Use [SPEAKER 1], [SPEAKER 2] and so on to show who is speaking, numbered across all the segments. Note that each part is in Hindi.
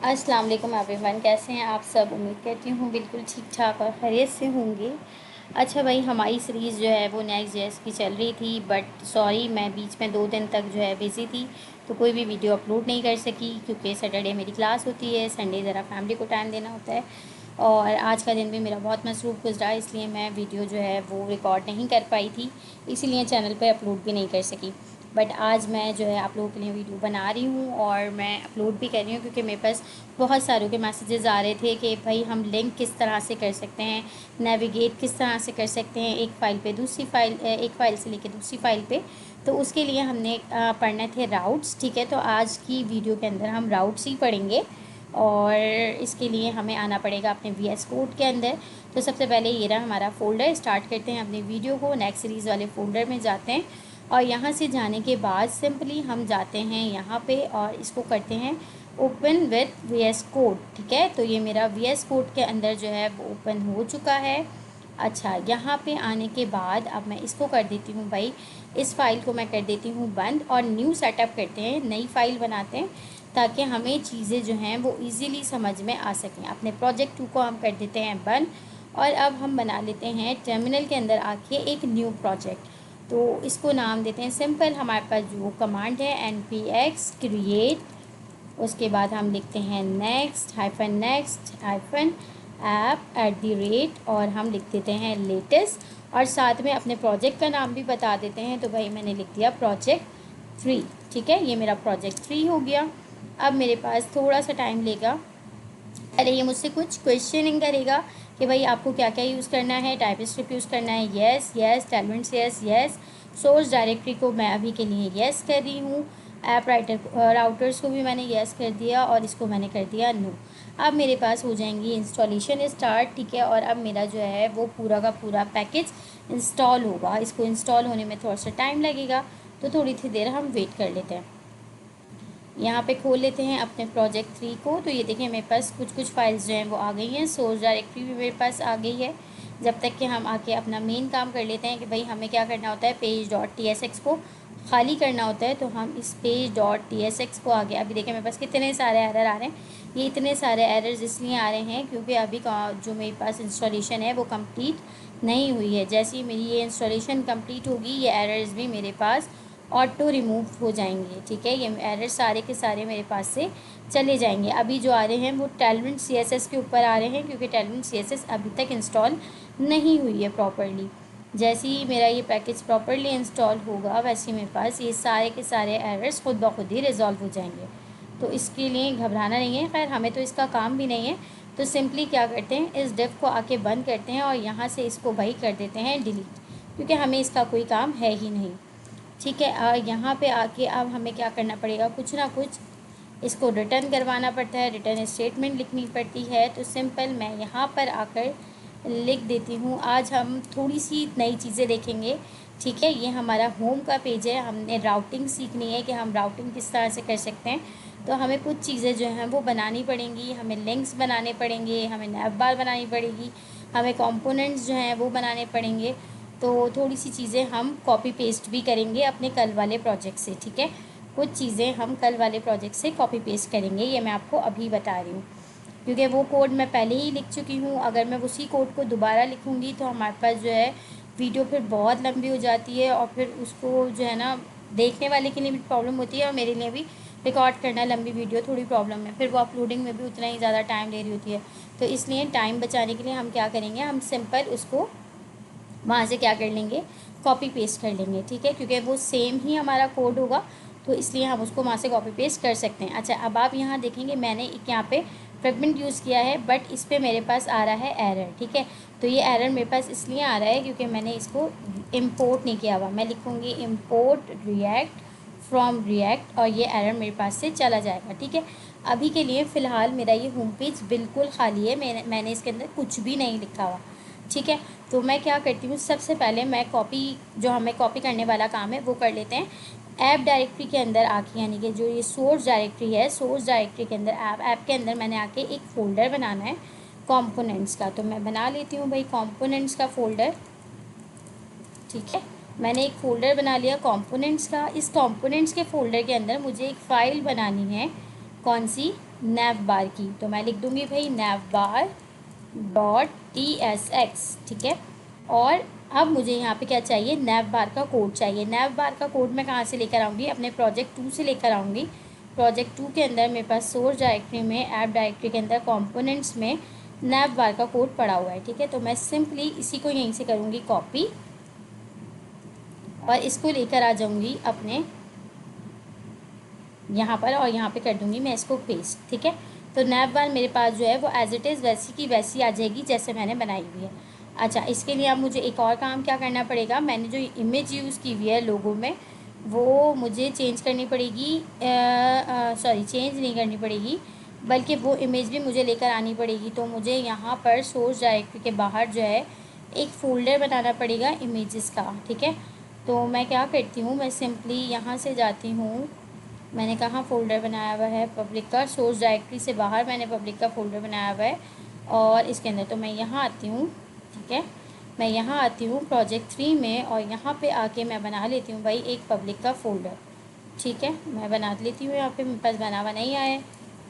[SPEAKER 1] अस्सलाम वालेकुम एवरीवन, कैसे हैं आप सब। उम्मीद करती हूँ बिल्कुल ठीक ठाक और खैरियत से होंगे। अच्छा भाई, हमारी सीरीज़ जो है वो नेक्स्ट जेएस की चल रही थी, बट सॉरी मैं बीच में 2 दिन तक जो है बिज़ी थी, तो कोई भी वीडियो अपलोड नहीं कर सकी क्योंकि सैटरडे मेरी क्लास होती है, संडे ज़रा फैमिली को टाइम देना होता है और आज का दिन भी मेरा बहुत मसरूफ़ गुजरा, इसलिए मैं वीडियो जो है वो रिकॉर्ड नहीं कर पाई थी, इसीलिए चैनल पर अपलोड भी नहीं कर सकी। बट आज मैं जो है आप लोगों के लिए वीडियो बना रही हूँ और मैं अपलोड भी कर रही हूँ क्योंकि मेरे पास बहुत सारों के मैसेजेस आ रहे थे कि भाई हम लिंक किस तरह से कर सकते हैं, नेविगेट किस तरह से कर सकते हैं एक फ़ाइल पे दूसरी फ़ाइल, एक फ़ाइल से लेकर दूसरी फ़ाइल पे। तो उसके लिए हमने पढ़ने थे राउट्स। ठीक है, तो आज की वीडियो के अंदर हम राउट्स ही पढ़ेंगे और इसके लिए हमें आना पड़ेगा अपने वीएस कोड के अंदर। तो सबसे पहले ये रहा हमारा फ़ोल्डर। स्टार्ट करते हैं अपनी वीडियो को, नेक्स्ट सीरीज़ वाले फ़ोल्डर में जाते हैं और यहाँ से जाने के बाद सिंपली हम जाते हैं यहाँ पे और इसको करते हैं ओपन विथ वीएस कोड। ठीक है, तो ये मेरा वीएस कोड के अंदर जो है वो ओपन हो चुका है। अच्छा, यहाँ पे आने के बाद अब मैं इसको कर देती हूँ भाई, इस फ़ाइल को मैं कर देती हूँ बंद और न्यू सेटअप करते हैं, नई फ़ाइल बनाते हैं ताकि हमें चीज़ें जो हैं वो इजीली समझ में आ सकें। अपने प्रोजेक्ट 2 को हम कर देते हैं बंद और अब हम बना लेते हैं टर्मिनल के अंदर आके एक न्यू प्रोजेक्ट। तो इसको नाम देते हैं सिंपल, हमारे पास जो कमांड है npx क्रिएट, उसके बाद हम लिखते हैं next hyphen app at the rate और हम लिख देते हैं लेटेस्ट और साथ में अपने प्रोजेक्ट का नाम भी बता देते हैं। तो भाई मैंने लिख दिया प्रोजेक्ट 3। ठीक है, ये मेरा प्रोजेक्ट 3 हो गया। अब मेरे पास थोड़ा सा टाइम लेगा, अरे ये मुझसे कुछ क्वेश्चनिंग करेगा कि भाई आपको क्या क्या यूज़ करना है, टाइप स्क्रिप्ट यूज़ करना है, yes yes, टेलमेंट्स yes yes, source directory को मैं अभी के लिए येस कर रही हूँ, ऐप राउटर्स को भी मैंने येस कर दिया और इसको मैंने कर दिया नो। अब मेरे पास हो जाएंगी इंस्टॉलेशन स्टार्ट। ठीक है, और अब मेरा जो है वो पूरा का पूरा पैकेज इंस्टॉल होगा। इसको इंस्टॉल होने में थोड़ा सा टाइम लगेगा, तो थोड़ी सी देर हम वेट कर लेते हैं। यहाँ पे खोल लेते हैं अपने प्रोजेक्ट 3 को। तो ये देखिए मेरे पास कुछ फाइल्स जो हैं वो आ गई हैं, सोर्स डायरेक्टरी भी मेरे पास आ गई है। जब तक कि हम आके अपना मेन काम कर लेते हैं कि भाई हमें क्या करना होता है, page.tsx को खाली करना होता है। तो हम इस page.tsx को आगे, अभी देखिए मेरे पास कितने सारे एरर आ रहे हैं। ये इतने सारे एरर्स इसलिए आ रहे हैं क्योंकि अभी का जो मेरे पास इंस्टॉलेशन है वो कंप्लीट नहीं हुई है। जैसे ही मेरी ये इंस्टॉलेशन कंप्लीट होगी ये एरर्स भी मेरे पास ऑटो रिमूव हो जाएंगे। ठीक है, ये एरर सारे के सारे मेरे पास से चले जाएंगे। अभी जो आ रहे हैं वो टेलमेंट सीएसएस के ऊपर आ रहे हैं क्योंकि टेलमेंट सीएसएस अभी तक इंस्टॉल नहीं हुई है प्रॉपरली। जैसे ही मेरा ये पैकेज प्रॉपरली इंस्टॉल होगा वैसे ही मेरे पास ये सारे के सारे एरर्स खुद ब खुद ही रिजॉल्व हो जाएंगे। तो इसके लिए घबराना नहीं है, खैर हमें तो इसका काम भी नहीं है। तो सिंपली क्या करते हैं, इस डिव को आके बंद करते हैं और यहाँ से इसको भाई कर देते हैं डिलीट, क्योंकि हमें इसका कोई काम है ही नहीं। ठीक है, यहाँ पे आके अब हमें क्या करना पड़ेगा, कुछ ना कुछ इसको रिटर्न करवाना पड़ता है, रिटर्न स्टेटमेंट लिखनी पड़ती है। तो सिंपल मैं यहाँ पर आकर लिख देती हूँ। आज हम थोड़ी सी नई चीज़ें देखेंगे। ठीक है, ये हमारा होम का पेज है, हमने राउटिंग सीखनी है कि हम राउटिंग किस तरह से कर सकते हैं। तो हमें कुछ चीज़ें जो हैं वो बनानी पड़ेंगी, हमें लिंक्स बनाने पड़ेंगे, हमें नैव बार बनानी पड़ेगी, हमें कंपोनेंट्स जो हैं वो बनाने पड़ेंगे। तो थोड़ी सी चीज़ें हम कॉपी पेस्ट भी करेंगे अपने कल वाले प्रोजेक्ट से। ठीक है, कुछ चीज़ें हम कल वाले प्रोजेक्ट से कॉपी पेस्ट करेंगे, ये मैं आपको अभी बता रही हूँ क्योंकि वो कोड मैं पहले ही लिख चुकी हूँ। अगर मैं उसी कोड को दोबारा लिखूँगी तो हमारे पास जो है वीडियो फिर बहुत लंबी हो जाती है और फिर उसको जो है ना देखने वाले के लिए भी प्रॉब्लम होती है और मेरे लिए भी रिकॉर्ड करना लंबी वीडियो थोड़ी प्रॉब्लम है, फिर वो अपलोडिंग में भी उतना ही ज़्यादा टाइम ले रही होती है। तो इसलिए टाइम बचाने के लिए हम क्या करेंगे, हम सिंपल उसको वहाँ से क्या कर लेंगे, कॉपी पेस्ट कर लेंगे। ठीक है, क्योंकि वो सेम ही हमारा कोड होगा तो इसलिए हम उसको वहाँ से कॉपी पेस्ट कर सकते हैं। अच्छा, अब आप यहाँ देखेंगे मैंने एक यहाँ पे फ्रेगमेंट यूज़ किया है बट इस पर मेरे पास आ रहा है एरर। ठीक है, तो ये एरर मेरे पास इसलिए आ रहा है क्योंकि मैंने इसको इम्पोर्ट नहीं किया हुआ। मैं लिखूँगी इम्पोर्ट रिएक्ट फ्रॉम रिएक्ट और ये एरर मेरे पास से चला जाएगा। ठीक है, अभी के लिए फ़िलहाल मेरा ये होम पेज बिल्कुल खाली है, मैंने इसके अंदर कुछ भी नहीं लिखा हुआ। ठीक है, तो मैं क्या करती हूँ, सबसे पहले मैं कॉपी, जो हमें कॉपी करने वाला काम है वो कर लेते हैं। ऐप डायरेक्टरी के अंदर आके, यानी कि जो ये सोर्स डायरेक्टरी है, सोर्स डायरेक्टरी के अंदर ऐप के अंदर मैंने आके एक फ़ोल्डर बनाना है कंपोनेंट्स का। तो मैं बना लेती हूँ भाई कंपोनेंट्स का फ़ोल्डर। ठीक है, मैंने एक फ़ोल्डर बना लिया कंपोनेंट्स का। इस कंपोनेंट्स के फ़ोल्डर के अंदर मुझे एक फ़ाइल बनानी है कौन सी, नैव बार की। तो मैं लिख दूँगी भाई नैव बार डॉट TSX, ठीक है। और अब मुझे यहाँ पे क्या चाहिए, नैव बार का कोड चाहिए। नैव बार का कोड मैं कहाँ से लेकर आऊँगी, अपने प्रोजेक्ट 2 से लेकर आऊँगी। प्रोजेक्ट 2 के अंदर मेरे पास सोर्स डायरेक्टरी में, ऐप डायरेक्टरी के अंदर कंपोनेंट्स में नैव बार का कोड पड़ा हुआ है, ठीक है। तो मैं सिंपली इसी को यहीं से करूँगी कॉपी और इसको लेकर आ जाऊँगी अपने यहाँ पर, और यहाँ पे कर दूँगी मैं इसको पेस्ट, ठीक है। तो नैव बार मेरे पास जो है वो एज इट इज़ वैसी की वैसी आ जाएगी जैसे मैंने बनाई हुई है। अच्छा, इसके लिए अब मुझे एक और काम क्या करना पड़ेगा, मैंने जो इमेज यूज़ की हुई है लोगो में, वो मुझे चेंज करनी पड़ेगी। सॉरी, चेंज नहीं करनी पड़ेगी, बल्कि वो इमेज भी मुझे लेकर आनी पड़ेगी। तो मुझे यहाँ पर सोर्स डायरेक्टरी के बाहर जो है एक फ़ोल्डर बनाना पड़ेगा इमेजेस का, ठीक है। तो मैं क्या करती हूँ, मैं सिंपली यहाँ से जाती हूँ, मैंने कहाँ फ़ोल्डर बनाया हुआ है पब्लिक का, सोर्स डायरेक्टरी से बाहर मैंने पब्लिक का फ़ोल्डर बनाया हुआ है, और इसके अंदर तो मैं यहाँ आती हूँ, ठीक है। मैं यहाँ आती हूँ प्रोजेक्ट 3 में, और यहाँ पे आके मैं बना लेती हूँ भाई एक पब्लिक का फ़ोल्डर, ठीक है। मैं बना लेती हूँ, यहाँ पे मेरे पास बना हुआ नहीं आया है,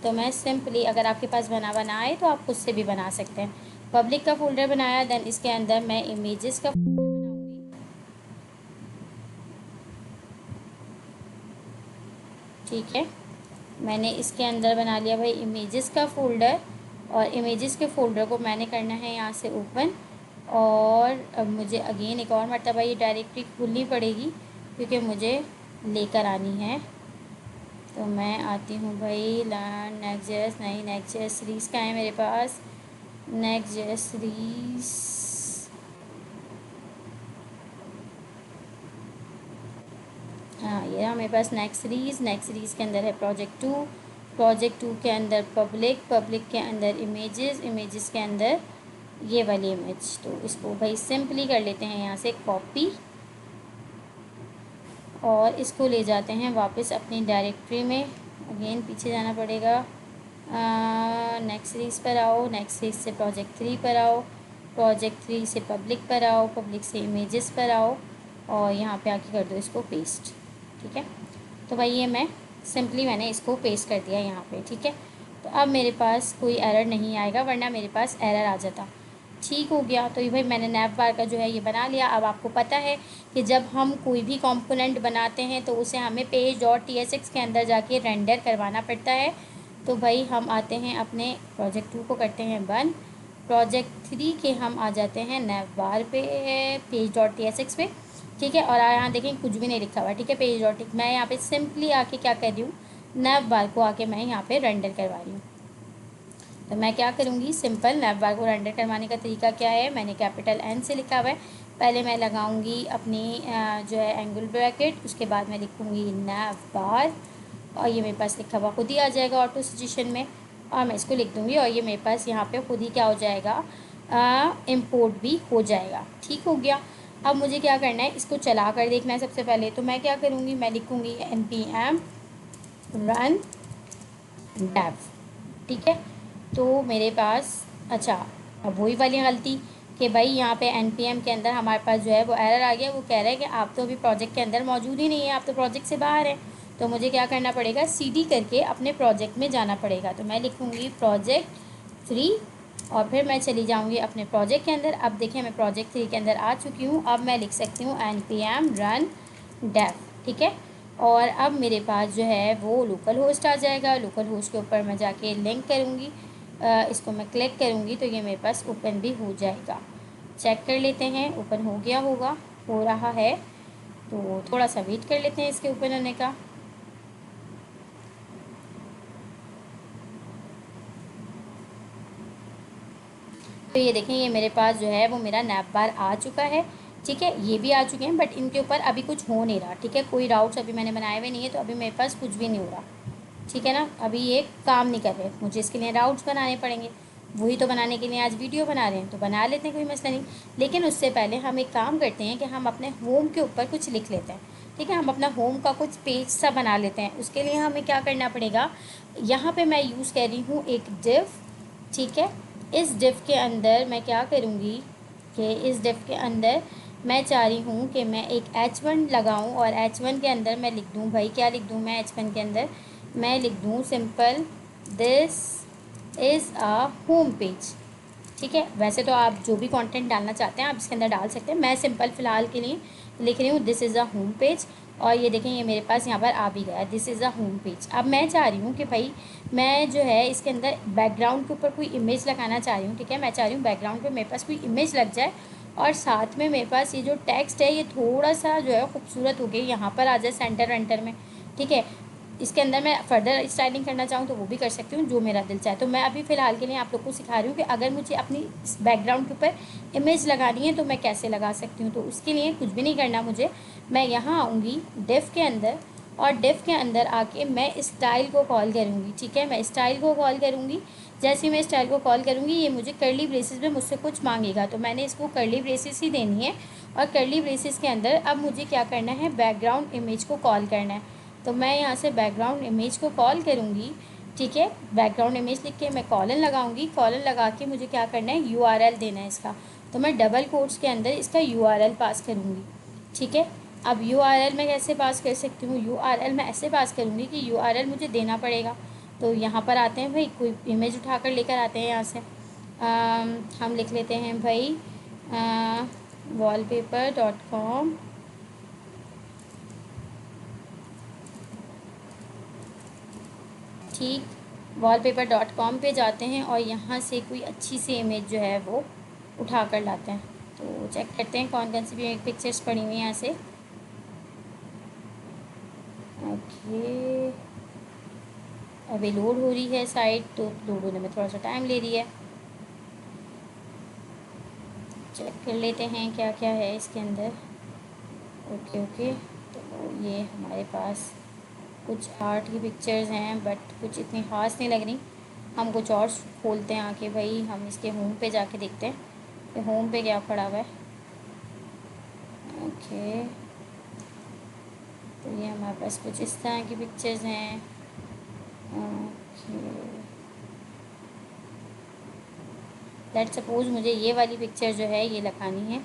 [SPEAKER 1] तो मैं सिंपली, अगर आपके पास बना हुआ ना आए तो आप खुद से भी बना सकते हैं। पब्लिक का फ़ोल्डर बनाया, देन इसके अंदर मैं इमेजेस का फ़ोल्डर बनाऊँगी, ठीक है। मैंने इसके अंदर बना लिया भाई इमेजेस का फ़ोल्डर, और इमेजेस के फ़ोल्डर को मैंने करना है यहाँ से ओपन, और अब मुझे अगेन एक और मरतबा ये डायरेक्टरी खोलनी पड़ेगी क्योंकि मुझे लेकर आनी है। तो मैं आती हूँ भाई लर्न नेक्स्ट.जेएस, नहीं नेक्स्ट.जेएस सीरीज़ का है मेरे पास, नेक्स्ट.जेएस सीरीज़, हाँ ये रहा मेरे पास नेक्स्ट सीरीज़। नेक्स्ट सीरीज़ के अंदर है प्रोजेक्ट 2, प्रोजेक्ट 2 के अंदर पब्लिक, पब्लिक के अंदर इमेजेस, इमेजेस के अंदर ये वाली इमेज। तो इसको भाई सिंपली कर लेते हैं यहाँ से कॉपी, और इसको ले जाते हैं वापस अपनी डायरेक्टरी में। अगेन पीछे जाना पड़ेगा, नेक्स्ट सीरीज़ पर आओ, नेक्स्ट सीरीज़ से प्रोजेक्ट 3 पर आओ, प्रोजेक्ट 3 से पब्लिक पर आओ, पब्लिक से इमेजेस पर आओ, और यहाँ पे आके कर दो इसको पेस्ट, ठीक है। तो भाई ये मैं सिंपली मैंने इसको पेस्ट कर दिया यहाँ पे, ठीक है। तो अब मेरे पास कोई एरर नहीं आएगा, वरना मेरे पास एरर आ जाता। ठीक हो गया। तो ये भाई मैंने नैव बार का जो है ये बना लिया। अब आपको पता है कि जब हम कोई भी कंपोनेंट बनाते हैं तो उसे हमें page.tsx के अंदर जाके रेंडर करवाना पड़ता है। तो भाई हम आते हैं अपने प्रोजेक्ट 2 को करते हैं बंद, प्रोजेक्ट 3 के हम आ जाते हैं नैव बार पे, page.tsx पे, ठीक है। और यहाँ देखें कुछ भी नहीं लिखा हुआ, ठीक है, page. मैं यहाँ पे सिंपली आके क्या कर रही हूँ, नैव बार को आके मैं यहाँ पे रेंडर करवा रही हूँ। तो मैं क्या करूँगी, सिंपल नैव बार को रेंडर करवाने का तरीका क्या है, मैंने कैपिटल N से लिखा हुआ है। पहले मैं लगाऊंगी अपनी जो है एंगल ब्रैकेट, उसके बाद मैं लिखूँगी नैव बार, और ये मेरे पास लिखा हुआ खुद ही आ जाएगा ऑटो सजेशन में, और मैं इसको लिख दूँगी, और ये मेरे पास यहाँ पे खुद ही क्या हो जाएगा, इम्पोर्ट भी हो जाएगा। ठीक हो गया। अब मुझे क्या करना है, इसको चला कर देखना है सबसे पहले। तो मैं क्या करूँगी, मैं लिखूँगी npm run dev, ठीक है। तो मेरे पास, अच्छा अब वही वाली गलती कि भाई यहाँ पे npm के अंदर हमारे पास जो है वो एरर आ गया, वो कह रहा है कि आप तो अभी प्रोजेक्ट के अंदर मौजूद ही नहीं है, आप तो प्रोजेक्ट से बाहर हैं। तो मुझे क्या करना पड़ेगा, cd करके अपने प्रोजेक्ट में जाना पड़ेगा। तो मैं लिखूँगी प्रोजेक्ट 3, और फिर मैं चली जाऊँगी अपने प्रोजेक्ट के अंदर। अब देखिए मैं प्रोजेक्ट 3 के अंदर आ चुकी हूँ। अब मैं लिख सकती हूँ npm run dev, ठीक है। और अब मेरे पास जो है वो लोकल होस्ट आ जाएगा। लोकल होस्ट के ऊपर मैं जाके लिंक करूँगी, इसको मैं क्लिक करूँगी तो ये मेरे पास ओपन भी हो जाएगा। चेक कर लेते हैं ओपन हो गया होगा, हो रहा है, तो थोड़ा सा वेट कर लेते हैं इसके ओपन होने का। तो ये देखें, ये मेरे पास जो है वो मेरा नैव बार आ चुका है, ठीक है। ये भी आ चुके हैं, बट इनके ऊपर अभी कुछ हो नहीं रहा, ठीक है। कोई राउट्स अभी मैंने बनाए हुए नहीं है, तो अभी मेरे पास कुछ भी नहीं हो रहा, ठीक है ना। अभी ये काम नहीं कर रहे, मुझे इसके लिए राउट्स बनाने पड़ेंगे। वही तो बनाने के लिए आज वीडियो बना रहे हैं, तो बना लेते हैं, कोई मसला नहीं। लेकिन उससे पहले हम एक काम करते हैं कि हम अपने होम के ऊपर कुछ लिख लेते हैं, ठीक है। हम अपना होम का कुछ पेज सा बना लेते हैं। उसके लिए हमें क्या करना पड़ेगा, यहाँ पे मैं यूज़ कर रही हूँ एक डिव, ठीक है। इस डिव के अंदर मैं क्या करूँगी कि इस डिव के अंदर मैं चाह रही हूँ कि मैं एक h1 लगाऊँ, और h1 के अंदर मैं लिख दूँ भाई, क्या लिख दूँ मैं h1 के अंदर, मैं लिख दूँ simple this is a home page. ठीक है, वैसे तो आप जो भी कंटेंट डालना चाहते हैं आप इसके अंदर डाल सकते हैं। मैं सिंपल फ़िलहाल के लिए लिख रही हूँ this is a home page, और ये देखें ये मेरे पास यहाँ पर आ भी गया, this is a home page. अब मैं चाह रही हूँ कि भाई मैं जो है इसके अंदर बैकग्राउंड के ऊपर कोई इमेज लगाना चाह रही हूँ। ठीक है, मैं चाह रही हूँ बैकग्राउंड पे मेरे पास कोई इमेज लग जाए, और साथ में मेरे पास ये जो टेक्स्ट है ये थोड़ा सा जो है खूबसूरत हो गई, यहाँ पर आ जाए सेंटर वेंटर में। ठीक है, इसके अंदर मैं फ़र्दर स्टाइलिंग करना चाहूँ तो वो भी कर सकती हूँ, जो मेरा दिल चाहे। तो मैं अभी फ़िलहाल के लिए आप लोग को सिखा रही हूँ कि अगर मुझे अपनी बैकग्राउंड के ऊपर इमेज लगानी है तो मैं कैसे लगा सकती हूँ। तो उसके लिए कुछ भी नहीं करना मुझे, मैं यहाँ आऊँगी डिफ़ के अंदर, और डिफ़ के अंदर आके मैं स्टाइल को कॉल करूँगी। ठीक है, मैं स्टाइल को कॉल करूँगी। जैसे ही मैं स्टाइल को कॉल करूँगी ये मुझे कर्ली ब्रेसेस में मुझसे कुछ मांगेगा, तो मैंने इसको कर्ली ब्रेसेस ही देनी है। और कर्ली ब्रेसेस के अंदर अब मुझे क्या करना है, बैकग्राउंड इमेज को कॉल करना है। तो मैं यहाँ से बैकग्राउंड इमेज को कॉल करूँगी। ठीक है, बैकग्राउंड इमेज लिख के मैं कॉलन लगाऊंगी। कॉलन लगा के मुझे क्या करना है, यूआरएल देना है इसका। तो मैं डबल कोट्स के अंदर इसका यूआरएल पास करूँगी। ठीक है, अब यूआरएल मैं कैसे पास कर सकती हूँ, यूआरएल मैं ऐसे पास करूँगी कि यूआरएल मुझे देना पड़ेगा। तो यहाँ पर आते हैं भाई, कोई इमेज उठाकर लेकर आते हैं यहाँ से। हम लिख लेते हैं भाई wallpaper.com। ठीक, wallpaper.com पे जाते हैं और यहाँ से कोई अच्छी सी इमेज जो है वो उठा कर लाते हैं। तो चेक करते हैं कौन कौन सी भी पिक्चर्स पड़ी हुई हैं यहाँ से। ओके, अभी लोड हो रही है साइट, तो लोड होने में थोड़ा सा टाइम ले रही है। चेक कर लेते हैं क्या क्या है इसके अंदर। ओके ओके, तो ये हमारे पास कुछ आर्ट की पिक्चर्स हैं, बट कुछ इतनी ख़ास नहीं लग रही। हम कुछ और खोलते हैं आके भाई, हम इसके होम पे जाके देखते हैं कि होम पे क्या पड़ा हुआ है। ओके, तो ये हमारे पास कुछ इस तरह की पिक्चर्स हैं। ओके, लेट्स सपोज मुझे ये वाली पिक्चर जो है ये लगानी है।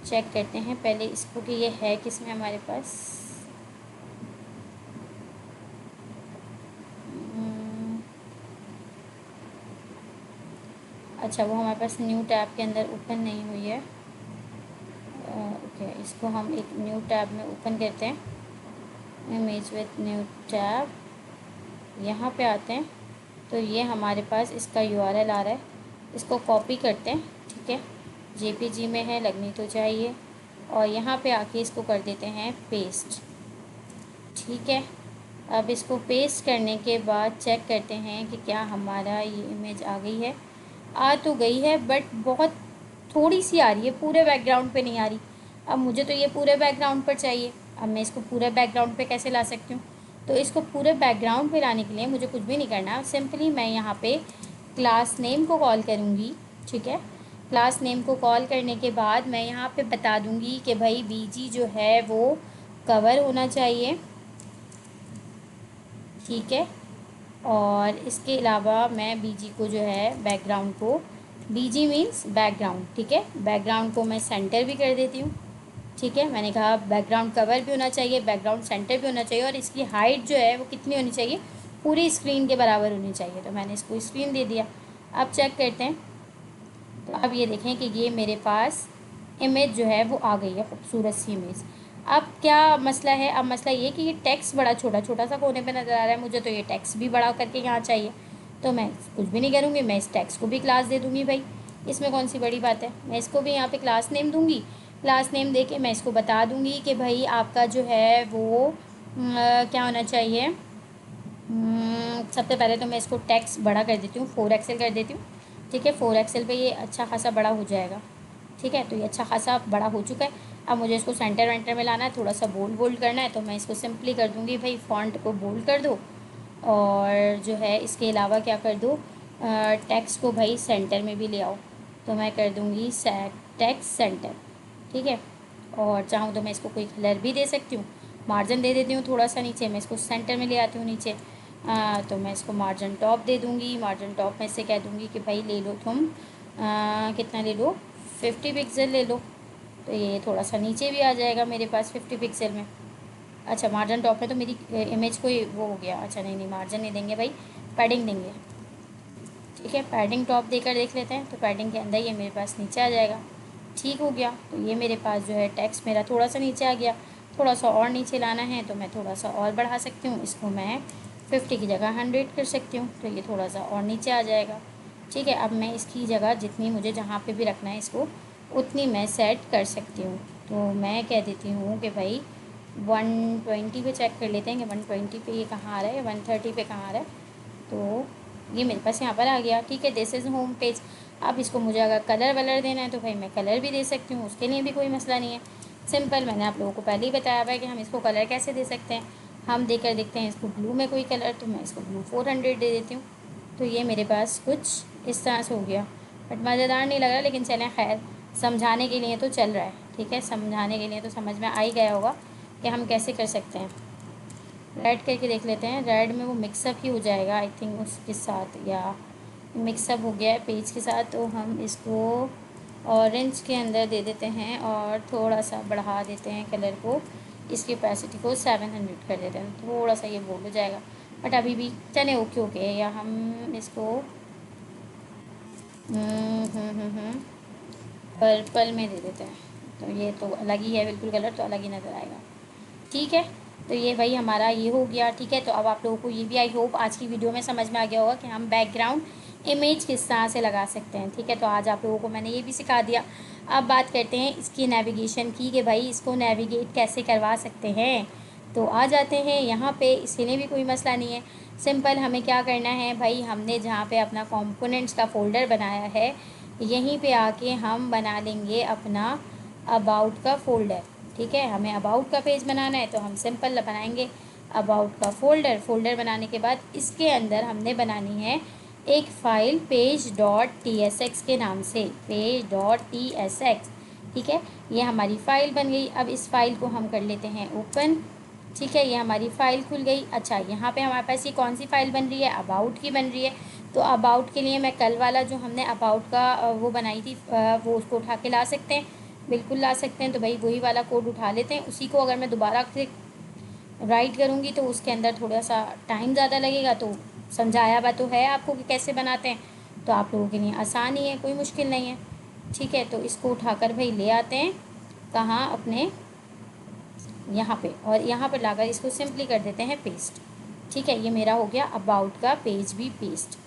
[SPEAKER 1] चेक करते हैं पहले इसको कि ये है किस में हमारे पास। अच्छा, वो हमारे पास न्यू टैब के अंदर ओपन नहीं हुई है। ओके, इसको हम एक न्यू टैब में ओपन करते हैं, इमेज विथ न्यू टैब। यहाँ पे आते हैं तो ये हमारे पास इसका यूआरएल आ रहा है, इसको कॉपी करते हैं। ठीक है, जेपीजी में है, लगनी तो चाहिए, और यहाँ पे आके इसको कर देते हैं पेस्ट। ठीक है, अब इसको पेस्ट करने के बाद चेक करते हैं कि क्या हमारा ये इमेज आ गई है। आ तो गई है बट बहुत थोड़ी सी आ रही है, पूरे बैकग्राउंड पे नहीं आ रही। अब मुझे तो ये पूरे बैकग्राउंड पर चाहिए। अब मैं इसको पूरे बैकग्राउंड पे कैसे ला सकती हूँ, तो इसको पूरे बैकग्राउंड पे लाने के लिए मुझे कुछ भी नहीं करना, सिंपली मैं यहाँ पे क्लास नेम को कॉल करूँगी। ठीक है, क्लास नेम को कॉल करने के बाद मैं यहाँ पे बता दूँगी कि भाई बीजी जो है वो कवर होना चाहिए। ठीक है, और इसके अलावा मैं बीजी को जो है बैकग्राउंड को, बीजी मीन्स बैकग्राउंड। ठीक है, बैकग्राउंड को मैं सेंटर भी कर देती हूँ। ठीक है, मैंने कहा बैकग्राउंड कवर भी होना चाहिए, बैकग्राउंड सेंटर भी होना चाहिए, और इसकी हाइट जो है वो कितनी होनी चाहिए, पूरी स्क्रीन के बराबर होनी चाहिए। तो मैंने इसको स्क्रीन दे दिया। अब चेक करते हैं, तो अब ये देखें कि ये मेरे पास इमेज जो है वो आ गई है, खूबसूरत सी इमेज। अब क्या मसला है, अब मसला ये कि ये टेक्स्ट बड़ा छोटा छोटा सा कोने पे नज़र आ रहा है, मुझे तो ये टेक्स्ट भी बड़ा करके यहाँ चाहिए। तो मैं कुछ भी नहीं करूँगी, मैं इस टेक्स्ट को भी क्लास दे दूँगी भाई, इसमें कौन सी बड़ी बात है। मैं इसको भी यहाँ पे क्लास नेम दूँगी। क्लास नेम दे के मैं इसको बता दूँगी कि भाई आपका जो है वो क्या होना चाहिए। सबसे पहले तो मैं इसको टेक्स्ट बड़ा कर देती हूँ, 4 एक्सेल कर देती हूँ। ठीक है, 4 एक्सेल पे ये अच्छा खासा बड़ा हो जाएगा। ठीक है, तो ये अच्छा खासा बड़ा हो चुका है। अब मुझे इसको सेंटर वेंटर में लाना है, थोड़ा सा बोल्ड बोल्ड करना है, तो मैं इसको सिंपली कर दूँगी भाई फ़ॉन्ट को बोल्ड कर दो, और जो है इसके अलावा क्या कर दो, टेक्स्ट को भाई सेंटर में भी ले आओ। तो मैं कर दूँगी टेक्स्ट सेंटर। ठीक है, और चाहूँ तो मैं इसको कोई कलर भी दे सकती हूँ, मार्जिन दे देती हूँ थोड़ा सा नीचे, मैं इसको सेंटर में ले आती हूँ नीचे। तो मैं इसको मार्जिन टॉप दे दूँगी। मार्जिन टॉप में से कह दूँगी कि भाई ले लो तुम कितना ले लो, 50 पिक्सल ले लो। तो ये थोड़ा सा नीचे भी आ जाएगा मेरे पास 50 पिक्सल में। अच्छा मार्जिन टॉप में तो मेरी इमेज को वो हो गया। अच्छा नहीं मार्जिन नहीं देंगे भाई, पैडिंग देंगे। ठीक है, पैडिंग टॉप देकर देख लेते हैं। तो पैडिंग के अंदर ये मेरे पास नीचे आ जाएगा। ठीक हो गया। तो ये मेरे पास जो है टेक्स्ट मेरा थोड़ा सा नीचे आ गया। थोड़ा सा और नीचे लाना है तो मैं थोड़ा सा और बढ़ा सकती हूँ। इसको मैं 50 की जगह 100 कर सकती हूँ, तो ये थोड़ा सा और नीचे आ जाएगा। ठीक है, अब मैं इसकी जगह जितनी मुझे जहाँ पे भी रखना है इसको उतनी मैं सेट कर सकती हूँ। तो मैं कह देती हूँ कि भाई 120 पे चेक कर लेते हैं कि 120 पे ये कहाँ आ रहा है, 130 पे कहाँ आ रहा है। तो ये मेरे पास यहाँ पर आ गया। ठीक है, दिस इज़ होम पेज। अब इसको मुझे अगर कलर वलर देना है तो भाई मैं कलर भी दे सकती हूँ, उसके लिए भी कोई मसला नहीं है। सिंपल, मैंने आप लोगों को पहले ही बताया हुआ है कि हम इसको कलर कैसे दे सकते हैं। हम देकर देखते हैं इसको ब्लू में कोई कलर, तो मैं इसको ब्लू 400 दे देती हूँ। तो ये मेरे पास कुछ इस तरह से हो गया, बट मज़ेदार नहीं लग रहा, लेकिन चलें खैर, समझाने के लिए तो चल रहा है। ठीक है, समझाने के लिए तो समझ में आ ही गया होगा कि हम कैसे कर सकते हैं। रेड करके देख लेते हैं, रेड में वो मिक्सअप ही हो जाएगा आई थिंक उसके साथ, या मिक्सअप हो गया है पेज के साथ। तो हम इसको ऑरेंज के अंदर दे देते हैं और थोड़ा सा बढ़ा देते हैं कलर को, इसकी कैपेसिटी को 700 कर देते हैं। थोड़ा सा ये बोल हो जाएगा, बट अभी भी चले ओके ओके। या हम इसको पर्पल में दे देते हैं। तो ये तो अलग ही है बिल्कुल, कलर तो अलग ही नज़र आएगा। ठीक है, तो ये भाई हमारा ये हो गया। ठीक है, तो अब आप लोगों को ये भी आई होप आज की वीडियो में समझ में आ गया होगा कि हम बैकग्राउंड इमेज किस तरह से लगा सकते हैं। ठीक है, तो आज आप लोगों को मैंने ये भी सिखा दिया। अब बात करते हैं इसकी नेविगेशन की, कि भाई इसको नेविगेट कैसे करवा सकते हैं। तो आ जाते हैं यहाँ पे, इसके लिए भी कोई मसला नहीं है। सिंपल, हमें क्या करना है भाई, हमने जहाँ पे अपना कंपोनेंट्स का फ़ोल्डर बनाया है यहीं पे आके हम बना लेंगे अपना अबाउट का फ़ोल्डर। ठीक है, हमें अबाउट का पेज बनाना है तो हम सिंपल बनाएंगे अबाउट का फ़ोल्डर बनाने के बाद इसके अंदर हमने बनानी है एक फ़ाइल page.tsx के नाम से, page.tsx। ठीक है, ये हमारी फ़ाइल बन गई। अब इस फाइल को हम कर लेते हैं ओपन। ठीक है, ये हमारी फ़ाइल खुल गई। अच्छा, यहाँ पे हमारे पास ये कौन सी फ़ाइल बन रही है, अबाउट की बन रही है। तो अबाउट के लिए मैं कल वाला जो हमने अबाउट का वो बनाई थी वो उसको उठा के ला सकते हैं, बिल्कुल ला सकते हैं। तो भाई वही वाला कोड उठा लेते हैं। उसी को अगर मैं दोबारा से राइट करूँगी तो उसके अंदर थोड़ा सा टाइम ज़्यादा लगेगा। तो समझाया हुआ तो है आपको कि कैसे बनाते हैं, तो आप लोगों के लिए आसान ही है, कोई मुश्किल नहीं है। ठीक है, तो इसको उठाकर भाई ले आते हैं कहाँ, अपने यहाँ पे, और यहाँ पर लाकर इसको सिंपली कर देते हैं पेस्ट। ठीक है, ये मेरा हो गया अबाउट का पेज भी पेस्ट।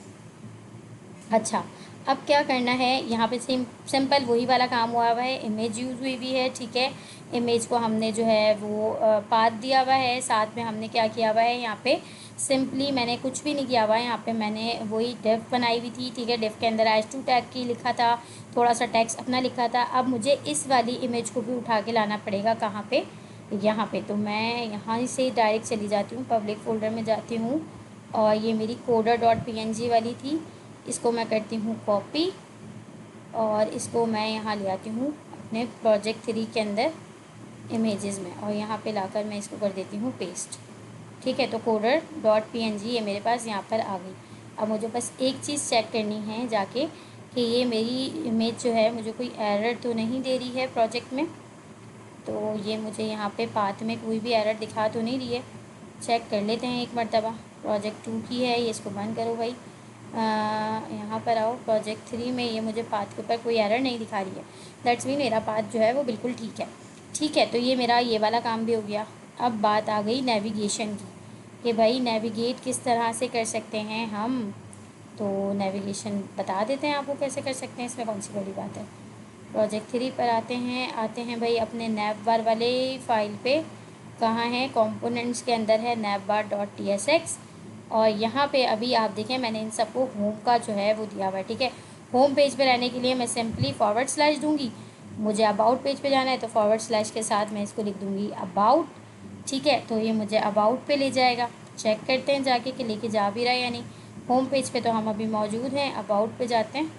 [SPEAKER 1] अच्छा, अब क्या करना है, यहाँ पे सिंपल वही वाला काम हुआ हुआ है, इमेज यूज़ हुई भी है। ठीक है, इमेज को हमने जो है वो पाथ दिया हुआ है, साथ में हमने क्या किया हुआ है यहाँ पे, सिंपली मैंने कुछ भी नहीं किया हुआ है। यहाँ पे मैंने वही डिफ बनाई हुई थी। ठीक है, डिफ के अंदर h2 टैग की लिखा था, थोड़ा सा टेक्स्ट अपना लिखा था। अब मुझे इस वाली इमेज को भी उठा के लाना पड़ेगा कहाँ पे, यहाँ पे। तो मैं यहाँ से डायरेक्ट चली जाती हूँ, पब्लिक फ़ोल्डर में जाती हूँ, और ये मेरी coder.png वाली थी, इसको मैं करती हूँ कॉपी, और इसको मैं यहाँ ले आती हूँ अपने प्रोजेक्ट 3 के अंदर इमेजेस में, और यहाँ पे लाकर मैं इसको कर देती हूँ पेस्ट। ठीक है, तो coder.png ये मेरे पास यहाँ पर आ गई। अब मुझे बस एक चीज़ चेक करनी है जाके कि ये मेरी इमेज जो है मुझे कोई एरर तो नहीं दे रही है प्रोजेक्ट में। तो ये मुझे यहाँ पे पाथ में कोई भी एरर दिखा तो नहीं रही है, चेक कर लेते हैं एक मरतबा। प्रोजेक्ट 2 की है ये, इसको बंद करो भाई। यहाँ पर आओ, प्रोजेक्ट 3 में ये मुझे पाथ के ऊपर कोई एरर नहीं दिखा रही है, दैट्स मीन मेरा पाथ जो है वो बिल्कुल ठीक है। ठीक है, तो ये मेरा ये वाला काम भी हो गया। अब बात आ गई नेविगेशन की, कि भाई नेविगेट किस तरह से कर सकते हैं हम। तो नेविगेशन बता देते हैं आपको कैसे कर सकते हैं, इसमें कौन सी बड़ी बात है। प्रोजेक्ट 3 पर आते हैं भाई अपने नैव बार वाले फ़ाइल पे, कहाँ है, कंपोनेंट्स के अंदर है navbar.tsx। और यहाँ पे अभी आप देखें मैंने इन सबको होम का जो है वो दिया हुआ है। ठीक है, होम पेज पे रहने के लिए मैं सिंपली / दूँगी। मुझे अबाउट पेज पे जाना है तो / के साथ मैं इसको लिख दूँगी अबाउट। ठीक है, तो ये मुझे अबाउट पे ले जाएगा। चेक करते हैं जाके कि लेके जा भी रहा है या नहीं। होम पेज पे तो हम अभी मौजूद हैं, अबाउट पे जाते हैं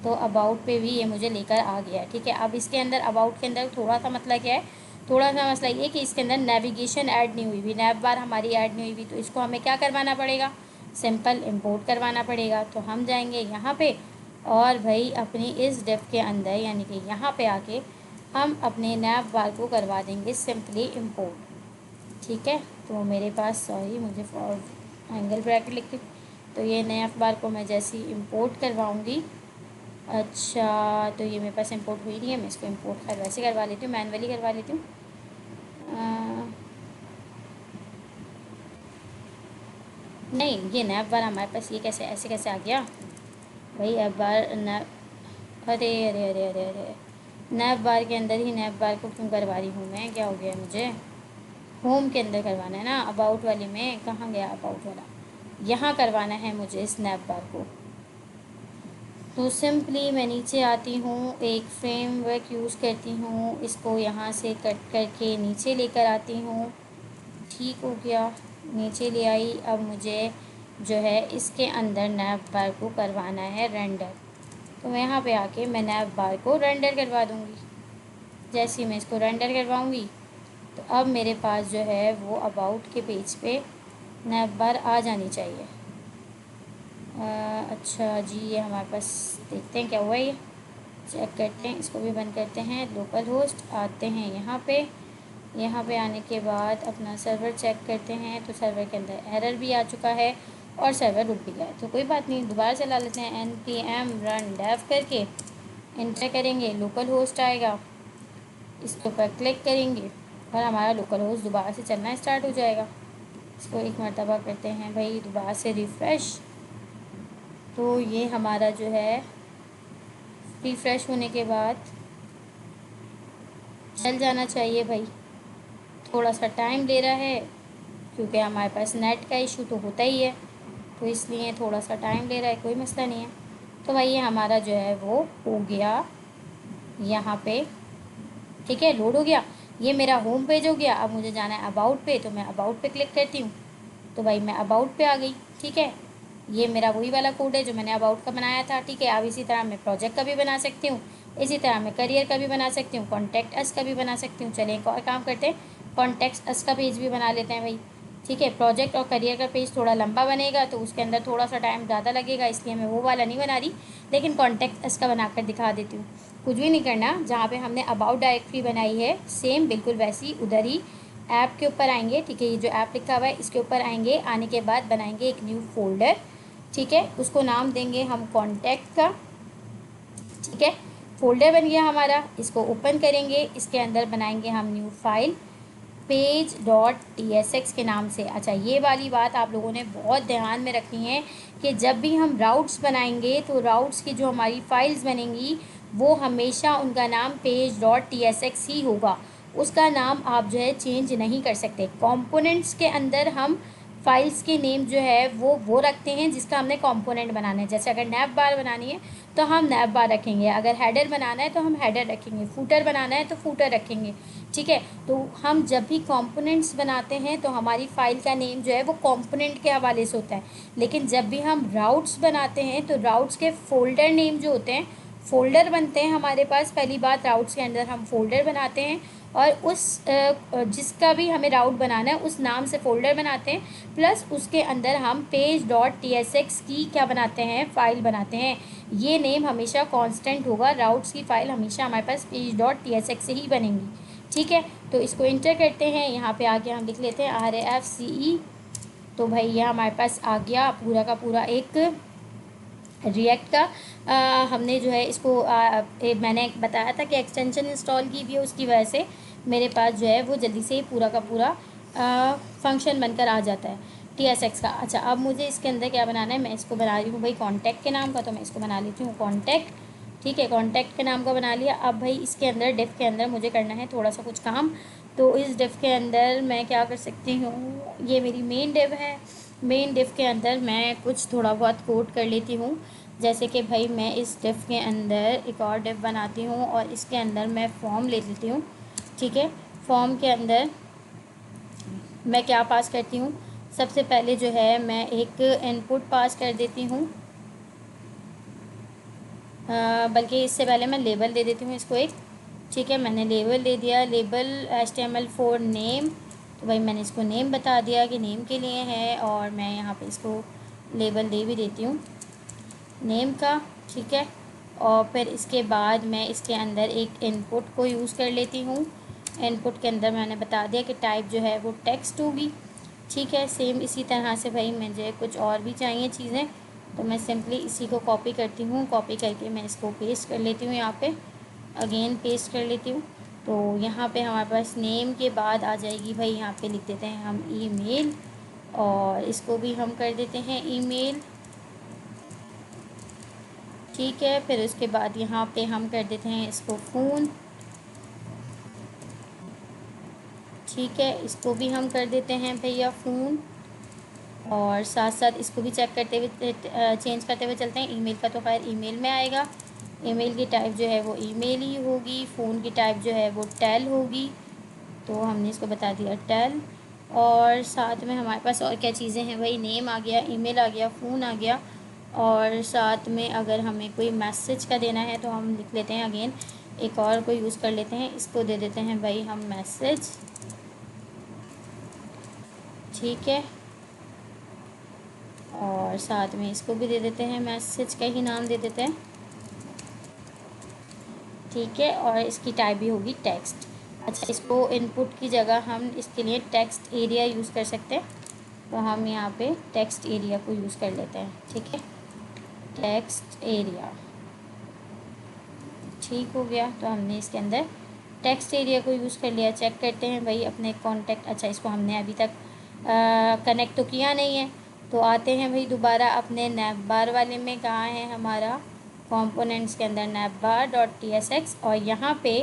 [SPEAKER 1] तो अबाउट पे भी ये मुझे लेकर आ गया है। ठीक है, अब इसके अंदर अबाउट के अंदर थोड़ा सा मसला क्या है, थोड़ा सा मसला ये कि इसके अंदर नेविगेशन ऐड नहीं हुई हुई, नैव बार हमारी ऐड नहीं हुई हुई। तो इसको हमें क्या करवाना पड़ेगा, सिंपल इंपोर्ट करवाना पड़ेगा। तो हम जाएंगे यहाँ पे, और भाई अपनी इस डिफ के अंदर यानी कि यहाँ पे आके हम अपने नैव बार को करवा देंगे सिंपली इम्पोर्ट। ठीक है। तो मेरे पास, सॉरी मुझे एंगल ब्रैकेट लिख के, तो ये नए अखबार को मैं जैसे ही इम्पोर्ट करवाऊँगी, अच्छा तो ये मेरे पास इंपोर्ट हुई नहीं है, मैं इसको इंपोर्ट वैसे करवा लेती हूँ, मैनुअली करवा लेती हूँ। नहीं, ये नैब बार हमारे पास ये कैसे ऐसे कैसे आ गया भाई? अब बार नैब, अरे अरे अरे अरे अरे, नैब बार के अंदर ही नैब बार को क्यों करवा रही हूँ मैं? क्या हो गया मुझे? होम के अंदर करवाना है ना, अबाउट वाले में। कहाँ गया अबाउट वाला? यहाँ करवाना है मुझे स्नैप बार को। तो सिंपली मैं नीचे आती हूँ, एक फ्रेमवर्क यूज़ करती हूँ, इसको यहाँ से कट करके नीचे लेकर आती हूँ। ठीक हो गया, नीचे ले आई। अब मुझे जो है इसके अंदर नैप बार को करवाना है रेंडर। तो मैं यहाँ पे आके मैं नैप बार को रेंडर करवा दूँगी। जैसे ही मैं इसको रेंडर करवाऊँगी तो अब मेरे पास जो है वो अबाउट के पेज पे नैप बार आ जानी चाहिए। अच्छा जी, ये हमारे पास, देखते हैं क्या हुआ ये, चेक करते हैं। इसको भी बंद करते हैं। लोकल होस्ट आते हैं यहाँ पे। यहाँ पे आने के बाद अपना सर्वर चेक करते हैं, तो सर्वर के अंदर एरर भी आ चुका है और सर्वर रुक भी गया है। तो कोई बात नहीं, दोबारा चला लेते हैं। npm run dev करके इंटर करेंगे, लोकल होस्ट आएगा, इसके ऊपर क्लिक करेंगे और हमारा लोकल होस्ट दोबारा से चलना स्टार्ट हो जाएगा। इसको एक मरतबा करते हैं भाई दोबारा से रिफ़्रेश। तो ये हमारा जो है रिफ़्रेश होने के बाद चल जाना चाहिए भाई। थोड़ा सा टाइम ले रहा है क्योंकि हमारे पास नेट का इशू तो होता ही है, तो इसलिए थोड़ा सा टाइम ले रहा है, कोई मसला नहीं है। तो भाई ये हमारा जो है वो हो गया यहाँ पे, ठीक है, लोड हो गया। ये मेरा होम पेज हो गया। अब मुझे जाना है अबाउट पे, तो मैं अबाउट पे क्लिक करती हूँ। तो भाई मैं अबाउट पे आ गई, ठीक है। ये मेरा वही वाला कोड है जो मैंने अबाउट का बनाया था, ठीक है। अब इसी तरह मैं प्रोजेक्ट का भी बना सकती हूँ, इसी तरह मैं करियर का भी बना सकती हूँ, कॉन्टैक्ट अस का भी बना सकती हूँ। चलिए एक और काम करते हैं, कॉन्टैक्ट अस का पेज भी बना लेते हैं भाई, ठीक है। प्रोजेक्ट और करियर का पेज थोड़ा लंबा बनेगा तो उसके अंदर थोड़ा सा टाइम ज़्यादा लगेगा, इसलिए मैं वो वाला नहीं बना रही, लेकिन कॉन्टैक्ट अस का बनाकर दिखा देती हूँ। कुछ भी नहीं करना, जहाँ पे हमने अबाउट डायरेक्टरी बनाई है सेम बिल्कुल वैसी उधर ही ऐप के ऊपर आएंगे, ठीक है। ये जो ऐप लिखा हुआ है इसके ऊपर आएंगे, आने के बाद बनाएंगे एक न्यू फोल्डर, ठीक है। उसको नाम देंगे हम कॉन्टैक्ट का, ठीक है। फोल्डर बन गया हमारा, इसको ओपन करेंगे, इसके अंदर बनाएंगे हम न्यू फाइल page.tsx के नाम से। अच्छा, ये वाली बात आप लोगों ने बहुत ध्यान में रखनी है कि जब भी हम राउट्स बनाएंगे तो राउट्स की जो हमारी फाइल्स बनेंगी वो हमेशा उनका नाम page.tsx ही होगा, उसका नाम आप जो है चेंज नहीं कर सकते। कंपोनेंट्स के अंदर हम फाइल्स के नेम जो है वो रखते हैं जिसका हमने कंपोनेंट बनाना है। जैसे अगर नैप बार बनानी है तो हम नैप बार रखेंगे, अगर हेडर बनाना है तो हम हेडर रखेंगे, फूटर बनाना है तो फूटर रखेंगे, ठीक है। तो हम जब भी कंपोनेंट्स बनाते हैं तो हमारी फ़ाइल का नेम जो है वो कंपोनेंट के हवाले से होता है, लेकिन जब भी हम राउट्स बनाते हैं तो राउट्स के फ़ोल्डर नेम जो होते हैं, फ़ोल्डर बनते हैं हमारे पास। पहली बात, राउट्स के अंदर हम फ़ोल्डर बनाते हैं और उस जिसका भी हमें राउट बनाना है उस नाम से फ़ोल्डर बनाते हैं, प्लस उसके अंदर हम page.tsx की क्या बनाते हैं, फ़ाइल बनाते हैं। ये नेम हमेशा कांस्टेंट होगा, राउट्स की फ़ाइल हमेशा हमारे पास page.tsx से ही बनेंगी, ठीक है। तो इसको इंटर करते हैं, यहाँ पे आके हम लिख लेते हैं RAFCE। तो भाई ये हमारे पास आ गया पूरा का पूरा एक रिएक्ट का। हमने जो है इसको मैंने बताया था कि एक्सटेंशन इंस्टॉल की भी है, उसकी वजह से मेरे पास जो है वो जल्दी से ही पूरा का पूरा फंक्शन बनकर आ जाता है TSX का। अच्छा, अब मुझे इसके अंदर क्या बनाना है, मैं इसको बना रही हूँ भाई कॉन्टैक्ट के नाम का, तो मैं इसको बना लेती हूँ कॉन्टैक्ट, ठीक है। कॉन्टैक्ट के नाम का बना लिया। अब भाई इसके अंदर डिफ के अंदर मुझे करना है थोड़ा सा कुछ काम, तो इस डिफ के अंदर मैं क्या कर सकती हूँ, ये मेरी मेन डिव है, मेन डिव के अंदर मैं कुछ थोड़ा बहुत कोड कर लेती हूँ। जैसे कि भाई मैं इस डिव के अंदर एक और डिव बनाती हूँ और इसके अंदर मैं फॉर्म ले लेती हूँ, ठीक है। फॉर्म के अंदर मैं क्या पास करती हूँ, सबसे पहले जो है मैं एक इनपुट पास कर देती हूँ, बल्कि इससे पहले मैं लेबल दे देती हूँ इसको एक, ठीक है। मैंने लेबल दे दिया, लेबल HTML4 नेम, तो भाई मैंने इसको नेम बता दिया कि नेम के लिए है, और मैं यहाँ पे इसको लेबल दे भी देती हूँ नेम का, ठीक है। और फिर इसके बाद मैं इसके अंदर एक इनपुट को यूज़ कर लेती हूँ, इनपुट के अंदर मैंने बता दिया कि टाइप जो है वो टेक्स्ट होगी। ठीक है, सेम इसी तरह से भाई मुझे कुछ और भी चाहिए चीज़ें, तो मैं सिंपली इसी को कॉपी करती हूँ। कॉपी करके मैं इसको पेस्ट कर लेती हूँ, यहाँ पे अगेन पेस्ट कर लेती हूँ। तो यहाँ पे हमारे पास नेम के बाद आ जाएगी भाई, यहाँ पे लिख देते हैं हम ईमेल, और इसको भी हम कर देते हैं ईमेल। ठीक है, फिर उसके बाद यहाँ पे हम कर देते हैं इसको फ़ोन। ठीक है, इसको भी हम कर देते हैं भैया फ़ोन, और साथ साथ इसको भी चेक करते हुए चेंज करते हुए चलते हैं। ईमेल का तो खैर ईमेल में आएगा, ईमेल की टाइप जो है वो ईमेल ही होगी। फ़ोन की टाइप जो है वो टेल होगी, तो हमने इसको बता दिया टेल। और साथ में हमारे पास और क्या चीज़ें हैं भाई, नेम आ गया, ईमेल आ गया, फ़ोन आ गया, और साथ में अगर हमें कोई मैसेज का देना है तो हम लिख लेते हैं अगेन, एक और कोई यूज़ कर लेते हैं, इसको दे देते हैं भाई हम मैसेज। ठीक है, और साथ में इसको भी दे देते हैं मैसेज का ही नाम दे देते हैं। ठीक है, और इसकी टाइप भी होगी टेक्स्ट। अच्छा, इसको इनपुट की जगह हम इसके लिए टेक्स्ट एरिया यूज़ कर सकते हैं, तो हम यहाँ पे टेक्स्ट एरिया को यूज़ कर लेते हैं। ठीक है, टेक्स्ट एरिया ठीक हो गया, तो हमने इसके अंदर टेक्स्ट एरिया को यूज़ कर लिया। चेक करते हैं भाई अपने कॉन्टैक्ट। अच्छा, इसको हमने अभी तक कनेक्ट तो किया नहीं है, तो आते हैं भाई दोबारा अपने नैवबार वाले में। कहाँ है हमारा कंपोनेंट्स के अंदर navbar.tsx, और यहाँ पे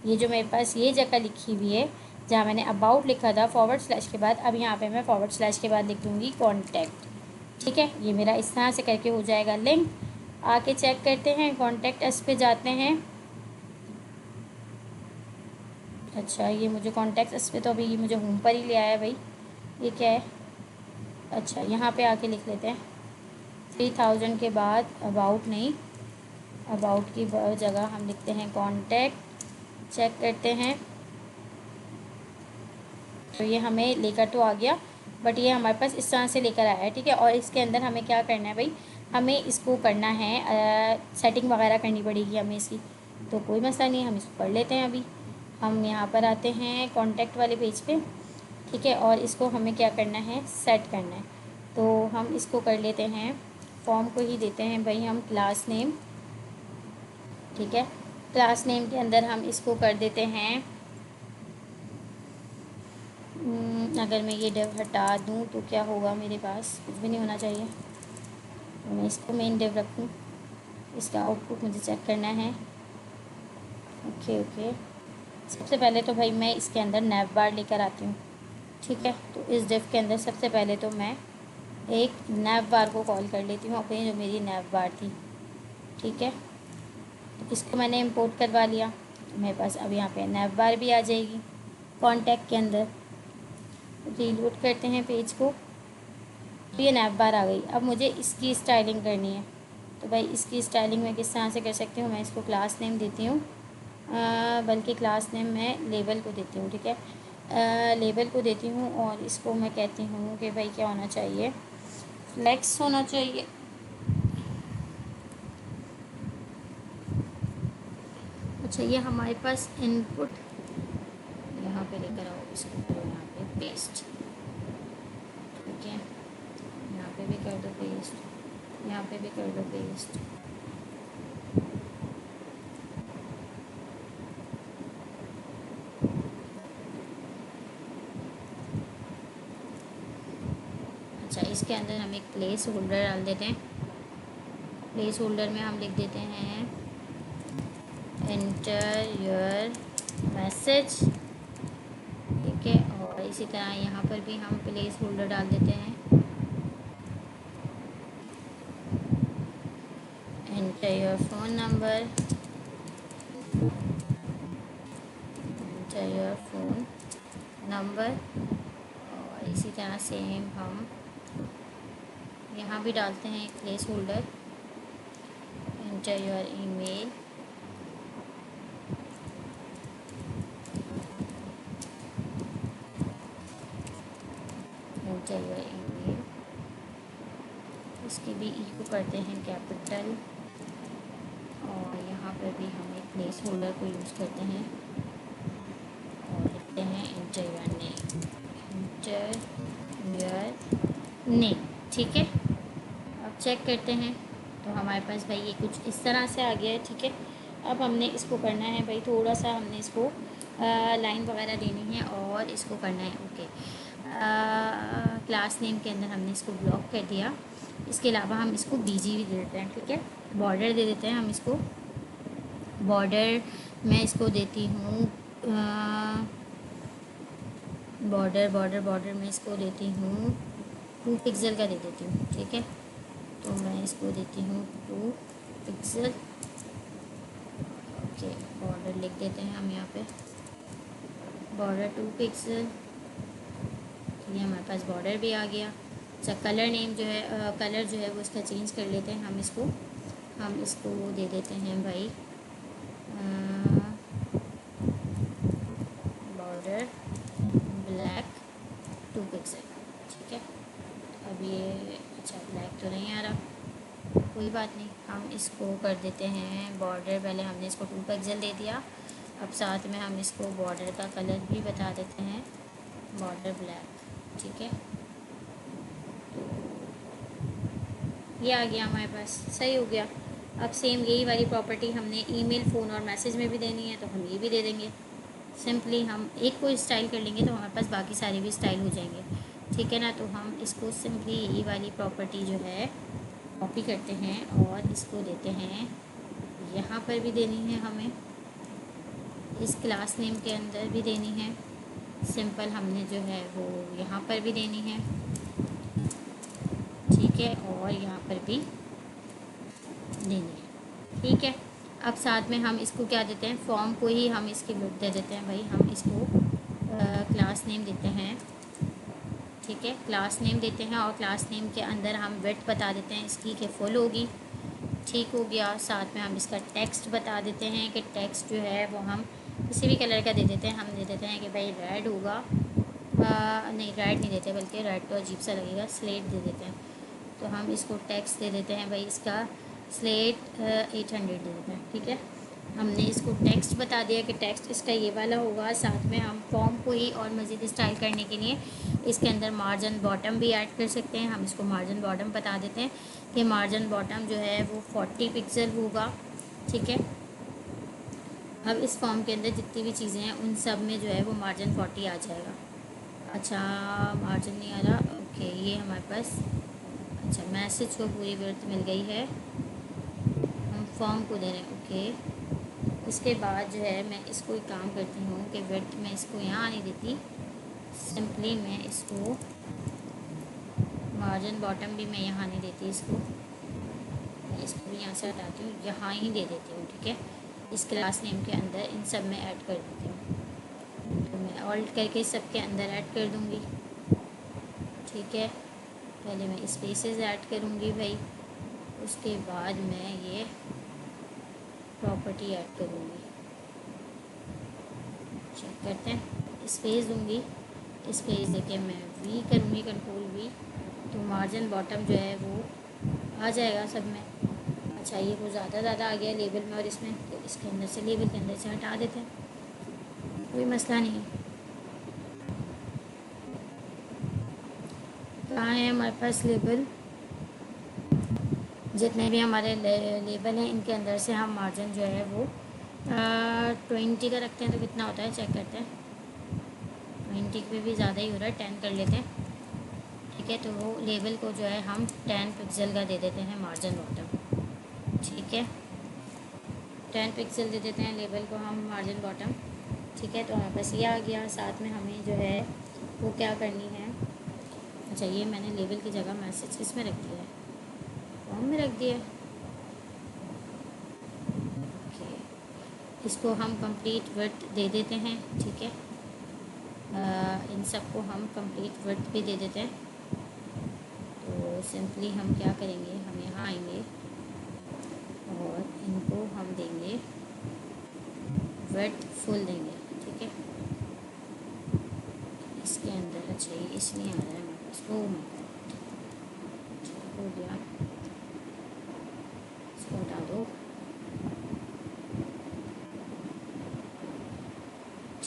[SPEAKER 1] ये जो मेरे पास ये जगह लिखी हुई है जहाँ मैंने अबाउट लिखा था // के बाद, अब यहाँ पे मैं / के बाद लिख दूँगी कॉन्टैक्ट। ठीक है, ये मेरा इस तरह से करके हो जाएगा लिंक। आके चेक करते हैं, कॉन्टैक्ट अस पे जाते हैं। अच्छा, ये मुझे कॉन्टैक्ट अस पे, तो अभी ये मुझे होम पर ही ले आया भाई, ये क्या है। अच्छा, यहाँ पे आके लिख लेते हैं 3000 के बाद अबाउट नहीं, अबाउट की जगह हम लिखते हैं कॉन्टैक्ट। चेक करते हैं, तो ये हमें लेकर तो आ गया, बट ये हमारे पास इस तरह से लेकर आया है। ठीक है, और इसके अंदर हमें क्या करना है भाई, हमें इसको करना है सेटिंग वगैरह करनी पड़ेगी हमें इसकी, तो कोई मसला नहीं, हम इसको कर लेते हैं। अभी हम यहाँ पर आते हैं कॉन्टैक्ट वाले पेज पे। ठीक है, और इसको हमें क्या करना है, सेट करना है, तो हम इसको कर लेते हैं, फॉर्म को ही देते हैं भाई हम क्लास नेम। ठीक है, क्लास नेम के अंदर हम इसको कर देते हैं, अगर मैं ये डिव हटा दूँ तो क्या होगा, मेरे पास कुछ भी नहीं होना चाहिए, तो मैं इसको मेन डिव रखूँ। इसका आउटपुट मुझे चेक करना है। ओके ओके, सबसे पहले तो भाई मैं इसके अंदर navbar लेकर आती हूँ। ठीक है, तो इस डिव के अंदर सबसे पहले तो मैं एक navbar को कॉल कर लेती हूँ अपनी, जो मेरी navbar थी। ठीक है, तो इसको मैंने इंपोर्ट करवा लिया, तो मेरे पास अब यहाँ पे navbar भी आ जाएगी कॉन्टैक्ट के अंदर। रीलोड करते हैं पेज को, तो ये navbar आ गई। अब मुझे इसकी स्टाइलिंग करनी है, तो भाई इसकी स्टाइलिंग मैं किस तरह से कर सकती हूँ, मैं इसको क्लास नेम देती हूँ, बल्कि क्लास नेम मैं लेबल को देती हूँ। ठीक है, लेबल को देती हूँ, और इसको मैं कहती हूँ कि भाई क्या होना चाहिए, फ्लेक्स होना चाहिए। अच्छा, ये हमारे पास इनपुट यहाँ पे लेकर आओ, इसको करो यहाँ पे पेस्ट। ठीक है, यहाँ पे भी कर दो पेस्ट, यहाँ पे भी कर दो पेस्ट। अच्छा, इसके अंदर हम एक प्लेस होल्डर डाल देते हैं। प्लेस होल्डर में हम लिख देते हैं एंटर योर मैसेज। ठीक है, और इसी तरह यहाँ पर भी हम प्लेस होल्डर डाल देते हैं enter your phone number, enter your phone number, और इसी तरह सेम हम यहाँ भी डालते हैं एक place holder, enter your email, enter your email. इसकी भी ई को करते हैं कैपिटल, और यहाँ पर भी हम एक प्लेस होल्डर को यूज़ करते हैं, और करते हैं inter your name, inter your name. ठीक है, अब चेक करते हैं तो हमारे पास भाई ये कुछ इस तरह से आ गया है। ठीक है, अब हमने इसको करना है भाई, थोड़ा सा हमने इसको लाइन वगैरह देनी है और इसको करना है ओके। क्लास नेम के अंदर हमने इसको ब्लॉक कर दिया। इसके अलावा हम इसको बीजी भी दे देते हैं। ठीक है, बॉर्डर दे देते हैं हम इसको। बॉर्डर मैं इसको देती हूँ बॉर्डर बॉर्डर बॉर्डर मैं इसको देती हूँ 2 पिक्सल का दे देती हूँ। ठीक है, तो मैं इसको देती हूँ 2 पिक्सल। ओके, बॉर्डर लिख देते हैं हम यहाँ पे, बॉर्डर 2 पिक्सल। ये हमारे पास बॉर्डर भी आ गया। अच्छा, कलर नेम जो है कलर जो है वो इसका चेंज कर लेते हैं हम इसको दे देते हैं भाई बॉर्डर ब्लैक 2 पिक्सल। ठीक है, अब ये अच्छा ब्लैक तो नहीं आ रहा, कोई बात नहीं, हम इसको कर देते हैं बॉर्डर। पहले हमने इसको 2 पिक्सल दे दिया, अब साथ में हम इसको बॉर्डर का कलर भी बता देते हैं, बॉर्डर ब्लैक। ठीक है, ये आ गया हमारे पास, सही हो गया। अब सेम यही वाली प्रॉपर्टी हमने ईमेल, फ़ोन और मैसेज में भी देनी है, तो हम ये भी दे देंगे। सिंपली हम एक को स्टाइल कर लेंगे तो हमारे पास बाकी सारे भी स्टाइल हो जाएंगे। ठीक है ना, तो हम इसको सिंपली यही वाली प्रॉपर्टी जो है कॉपी करते हैं और इसको देते हैं, यहाँ पर भी देनी है हमें, इस क्लास नेम के अंदर भी देनी है, सिंपल हमने जो है वो यहाँ पर भी देनी है। ठीक है, और यहाँ पर भी देनी है। ठीक है, अब साथ में हम इसको क्या देते हैं, फॉर्म को ही हम इसकी विड्थ दे देते हैं भाई, हम इसको क्लास नेम देते हैं। ठीक है, क्लास नेम देते हैं और क्लास नेम के अंदर हम विड्थ बता देते हैं इसकी कि फुल होगी। ठीक हो गया, साथ में हम इसका टेक्स्ट बता देते हैं कि टेक्स्ट जो है वो हम किसी भी कलर का दे देते हैं। हम दे देते हैं कि भाई रेड होगा, नहीं रेड नहीं देते, बल्कि रेड तो अजीब सा लगेगा, स्लेट दे देते हैं। तो हम इसको टेक्स्ट दे देते हैं भाई, इसका स्लेट 800 दे देते हैं। ठीक है, हमने इसको टेक्स्ट बता दिया कि टेक्स्ट इसका ये वाला होगा। साथ में हम फॉर्म को ही और मज़ीद स्टाइल करने के लिए इसके अंदर मार्जिन बॉटम भी ऐड कर सकते हैं। हम इसको मार्जिन बॉटम बता देते हैं कि मार्जिन बॉटम जो है वो 40 पिक्सल होगा। ठीक है, अब इस फॉर्म के अंदर जितनी भी चीज़ें हैं उन सब में जो है वो मार्जिन 40 आ जाएगा। अच्छा, मार्जिन नहीं आ रहा, ओके, ये हमारे पास अच्छा मैसेज को पूरी विड्थ मिल गई है, हम फॉर्म को दे रहे हैं ओके। इसके बाद जो है मैं इसको एक काम करती हूँ कि विड्थ मैं इसको यहाँ नहीं देती, सिंपली मैं इसको मार्जिन बॉटम भी मैं यहाँ नहीं देती, इसको भी यहाँ से हटाती हूँ, यहाँ ही दे देती हूँ। ठीक है, इस क्लास नेम के अंदर इन सब में ऐड कर देती हूँ, तो मैं ऑल्ट करके सबके अंदर ऐड कर दूँगी। ठीक है, पहले मैं स्पेसेस ऐड करूँगी भाई, उसके बाद मैं ये प्रॉपर्टी ऐड करूँगी। चेक करते हैं, स्पेस दूँगी, स्पेस देके मैं वी करूँगी, कंट्रोल वी, तो मार्जिन बॉटम जो है वो आ जाएगा सब में। अच्छा, ये कुछ ज़्यादा आ गया लेबल में और इसमें, तो इसके अंदर से लेबल के अंदर से हटा देते हैं, कोई मसला नहीं है। कहाँ है हमारे पास लेबल, जितने भी हमारे लेबल हैं इनके अंदर से हम मार्जिन जो है वो 20 का रखते हैं, तो कितना होता है चेक करते हैं। 20 पे भी ज़्यादा ही हो रहा है, 10 कर लेते हैं। ठीक है, तो वो लेबल को जो है हम 10 पिक्सल का दे देते हैं मार्जिन बॉटम। ठीक है, 10 पिक्सल दे देते हैं लेबल को हम मार्जिन बॉटम। ठीक है, तो हमारे पास ये आ गया। साथ में हमें जो है वो क्या करनी है, अच्छा ये मैंने लेबल की जगह मैसेज किस में रख दिया है, फॉर्म में रख दिया है। ओके, इसको हम कंप्लीट विड्थ दे देते हैं। ठीक है, इन सबको हम कंप्लीट विड्थ भी दे देते हैं। तो सिंपली हम क्या करेंगे, हम यहाँ आएंगे और इनको हम देंगे विड्थ फुल देंगे। ठीक है, इसके अंदर अच्छा ये इसलिए आ रहा है मेरे पास, ओ हो गया, इसको हटा दो।